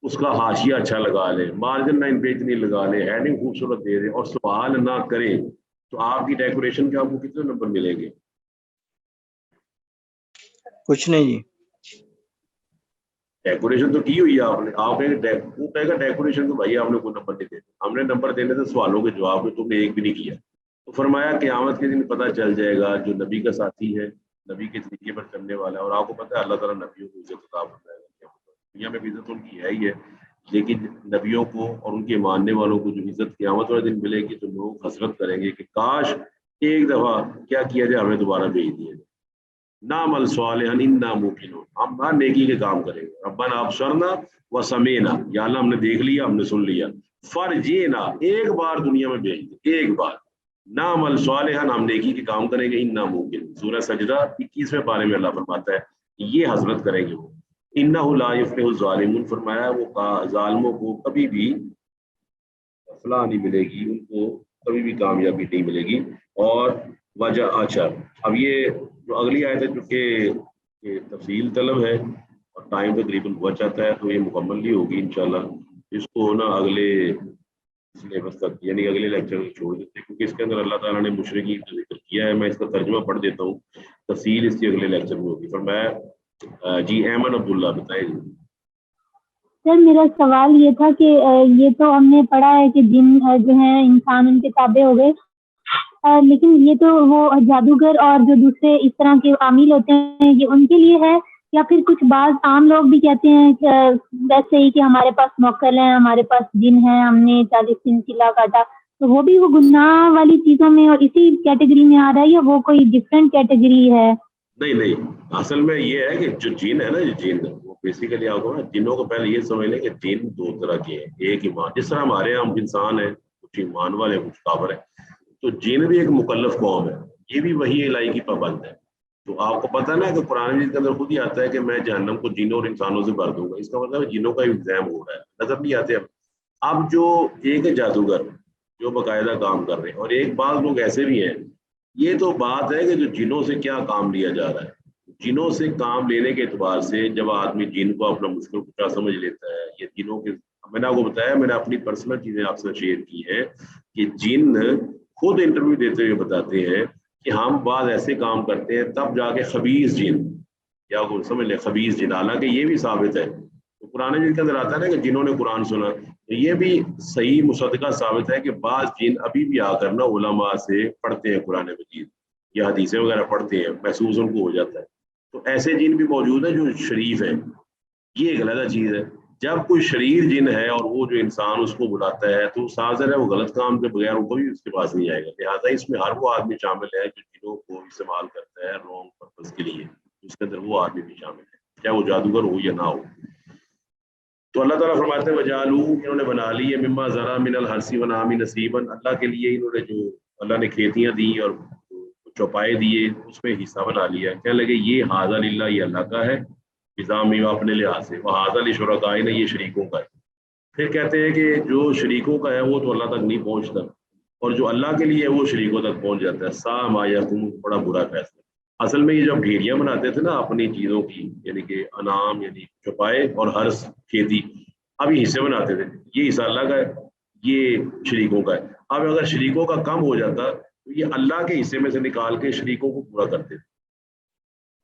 اس کا حاشیہ اچھا لگا لیں, مارجن لائن پہ اتنی لگا لیں, ہیڈنگ خوبصورت دے دیں, اور سوال نہ کریں, تو آپ کی ڈیکوریشن کے آپ کو کتنے نمبر ملیں گے؟ کچھ نہیں جی. ڈیکوریشن تو کی ہوئی ہے آپ نے, آپ نے کہے گا ڈیکوریشن کو بھائی آپ نے کوئی نمبر نہیں دیتے. ہم نے نمبر دینے تھے سوالوں کے جواب میں, تم نے ایک بھی نہیں کیا. تو فرمایا قیامت کے دن پتہ چل جائے گا جو نبی کا ساتھی ہے, نبی کے طریقے پر چلنے والا ہے. اور آپ کو پتہ ہے اللہ تعالیٰ نبیوں کو عزت عطا فرمائے گا. دنیا میں بھی عزت ان کی ہے ہی ہے, لیکن نبیوں کو اور ان کے ماننے والوں کو جو عزت قیامت والے دن ملے گی تو لوگ حسرت کریں گے کہ کاش ایک دفعہ کیا کیا جائے, ہمیں دوبارہ بھیج دیا جائے. نعمل صالحا انا موقنون, ہم ہر نیکی کے کام کریں گے. ربنا ابصرنا وسمعنا, یا اللہ ہم نے دیکھ لیا, ہم نے سن لیا. فرجینا, ایک بار دنیا میں بھیج دے, ایک بار. نعمل صالحا, ہم نیکی کے کام کریں گے. انا موقنون, سورہ سجدہ 21ویں پارے میں اللہ فرماتا ہے یہ حضرت کریں گے وہ. انہ لا یفلح الظالمون, فرمایا وہ ظالموں کو کبھی بھی فلاح نہیں ملے گی, ان کو کبھی بھی کامیابی نہیں ملے گی. اور وجہ اچھا, اب یہ جو اگلی آیت ہے چونکہ تفصیل طلب ہے اور ٹائم تقریباً بچ جاتا ہے تو یہ مکمل نہیں ہوگی انشاءاللہ. اس کو نا اگلے سلیبس تک یعنی اگلے لیکچر میں چھوڑ دیتے ہیں کیونکہ اس کے اندر اللہ تعالیٰ نے مشرکین کا ذکر کیا ہے. میں اس کا ترجمہ پڑھ دیتا ہوں, تفصیل اس کی اگلے لیکچر میں ہوگی. پر میں جی ایمن عبداللہ بتائیں. سر میرا سوال یہ تھا کہ یہ تو ہم نے پڑھا ہے کہ جن جو ہیں انسان ان کے تابع ہو گئے, لیکن یہ تو وہ جادوگر اور جو دوسرے اس طرح کے عامل ہوتے ہیں یہ ان کے لیے ہے, یا پھر کچھ بعض عام لوگ بھی کہتے ہیں کہ ویسے ہی کہ ہمارے پاس موکل ہیں, ہمارے پاس جن ہیں, ہم نے 40 دن چلا کاٹا, تو وہ بھی وہ گناہ والی چیزوں میں اور اسی کیٹیگری میں آ رہا ہے یا وہ کوئی ڈفرینٹ کیٹیگری ہے؟ نہیں, اصل میں یہ ہے کہ جو جن ہے نا, یہ جن وہ بیسیکلی آپ کو نا جنوں کو پہلے یہ سمجھ لیں کہ جن دو طرح کے ہیں. ایک ایمان, جس طرح ہمارے یہاں انسان ہیں کچھ ایمان والے کچھ کافر ہیں, تو جن بھی ایک مکلف قوم ہے, یہ بھی وہی الہی کی پابند ہے. تو آپ کو پتہ نا کہ قرآن مجید کے اندر خود ہی آتا ہے کہ میں جہنم کو جنوں اور انسانوں سے بھر دوں گا. اس کا مطلب ہے جنوں کا ایگزام ہو رہا ہے, نظر نہیں آتے. اب جو ایک ہے جادوگر جو باقاعدہ کام کر رہے ہیں, اور ایک بعض لوگ ایسے بھی ہیں. یہ تو بات ہے کہ جو جنوں سے کیا کام لیا جا رہا ہے. جنوں سے کام لینے کے اعتبار سے جب آدمی جن کو اپنا مشکل کچا سمجھ لیتا ہے, یہ جنوں کے, میں نے آپ کو بتایا, میں نے اپنی پرسنل چیزیں آپ سے شیئر کی ہیں کہ جن خود انٹرویو دیتے ہوئے بتاتے ہیں کہ ہم بعض ایسے کام کرتے ہیں تب جا کے خبیث جن, یا سمجھ لیں خبیث جن, حالانکہ یہ بھی ثابت ہے. تو قرآن جن کے اندر آتا ہے نا کہ جنہوں نے قرآن سنا, تو یہ بھی صحیح مصدقہ ثابت ہے کہ بعض جن ابھی بھی آ کر نا علماء سے پڑھتے ہیں قرآن مجید یا حدیثیں وغیرہ پڑھتے ہیں, محسوس ان کو ہو جاتا ہے. تو ایسے جن بھی موجود ہیں جو شریف ہیں. یہ ایک علیحدہ چیز ہے. جب کوئی شریر جن ہے اور وہ جو انسان اس کو بلاتا ہے تو ظاہر ہے وہ غلط کام کے بغیر وہ کوئی اس کے پاس نہیں آئے گا. لہٰذا اس میں ہر وہ آدمی شامل ہے جو جنوں کو استعمال کرتا ہے رانگ پرپز کے لیے, اس کے اندر وہ آدمی بھی شامل ہے, چاہے وہ جادوگر ہو یا نہ ہو. تو اللہ تعالیٰ فرماتے ہیں وجعلوا, انہوں نے بنا لی ہے مما ذرا من الحرث والانعام نصیبا, اللہ کے لیے انہوں نے جو اللہ نے کھیتیاں دی اور چوپائے دیے اس میں حصہ بنا لیا. کہنے لگے یہ ھذا للہ, یہ اللہ کا ہے, نظامی اپنے لحاظ سے, وہ ھذا لشرکائنا, یہ شریکوں کا ہے. پھر کہتے ہیں کہ جو شریکوں کا ہے وہ تو اللہ تک نہیں پہنچتا, اور جو اللہ کے لیے ہے وہ شریکوں تک پہنچ جاتا ہے. سا ما یحکمون, بڑا برا فیصلہ. اصل میں یہ جب ڈھیریاں بناتے تھے نا اپنی چیزوں کی, یعنی کہ انعام یعنی چوپائے اور ہرس کھیتی, اب یہ حصے بناتے تھے, یہ حصہ اللہ کا ہے, یہ شریکوں کا ہے. اب اگر شریکوں کا کم ہو جاتا تو یہ اللہ کے حصے میں سے نکال کے شریکوں کو پورا کرتے تھے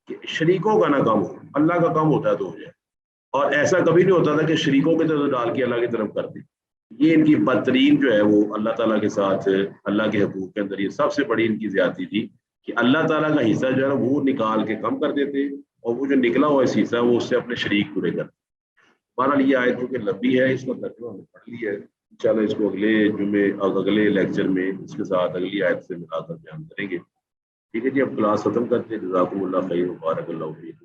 کہ شریکوں کا نہ کم ہو, اللہ کا کم ہوتا ہے تو ہو جائے. اور ایسا کبھی نہیں ہوتا تھا کہ شریکوں کی طرف ڈال کے اللہ کی طرف کرتے. یہ ان کی بدترین جو ہے وہ اللہ تعالیٰ کے ساتھ اللہ کے حقوق کے اندر یہ سب سے بڑی ان کی زیادتی تھی کہ اللہ تعالیٰ کا حصہ جو ہے نا وہ نکال کے کم کر دیتے, اور وہ جو نکلا ہوا اس حصہ وہ اس سے اپنے شریک پورے کرتے. ہمارا یہ آیت جو کہ لمبی ہے, اس کا ترجمہ ہم نے پڑھ لیا ہے. انشاءاللہ اس کو اگلے جمعے اور اگلے لیکچر میں اس کے ساتھ اگلی آیت سے ملا کر بیان کریں گے. ٹھیک ہے جی, اب کلاس ختم کرتے ہیں. جزاکم اللہ خیر, بارک اللہ فیکم.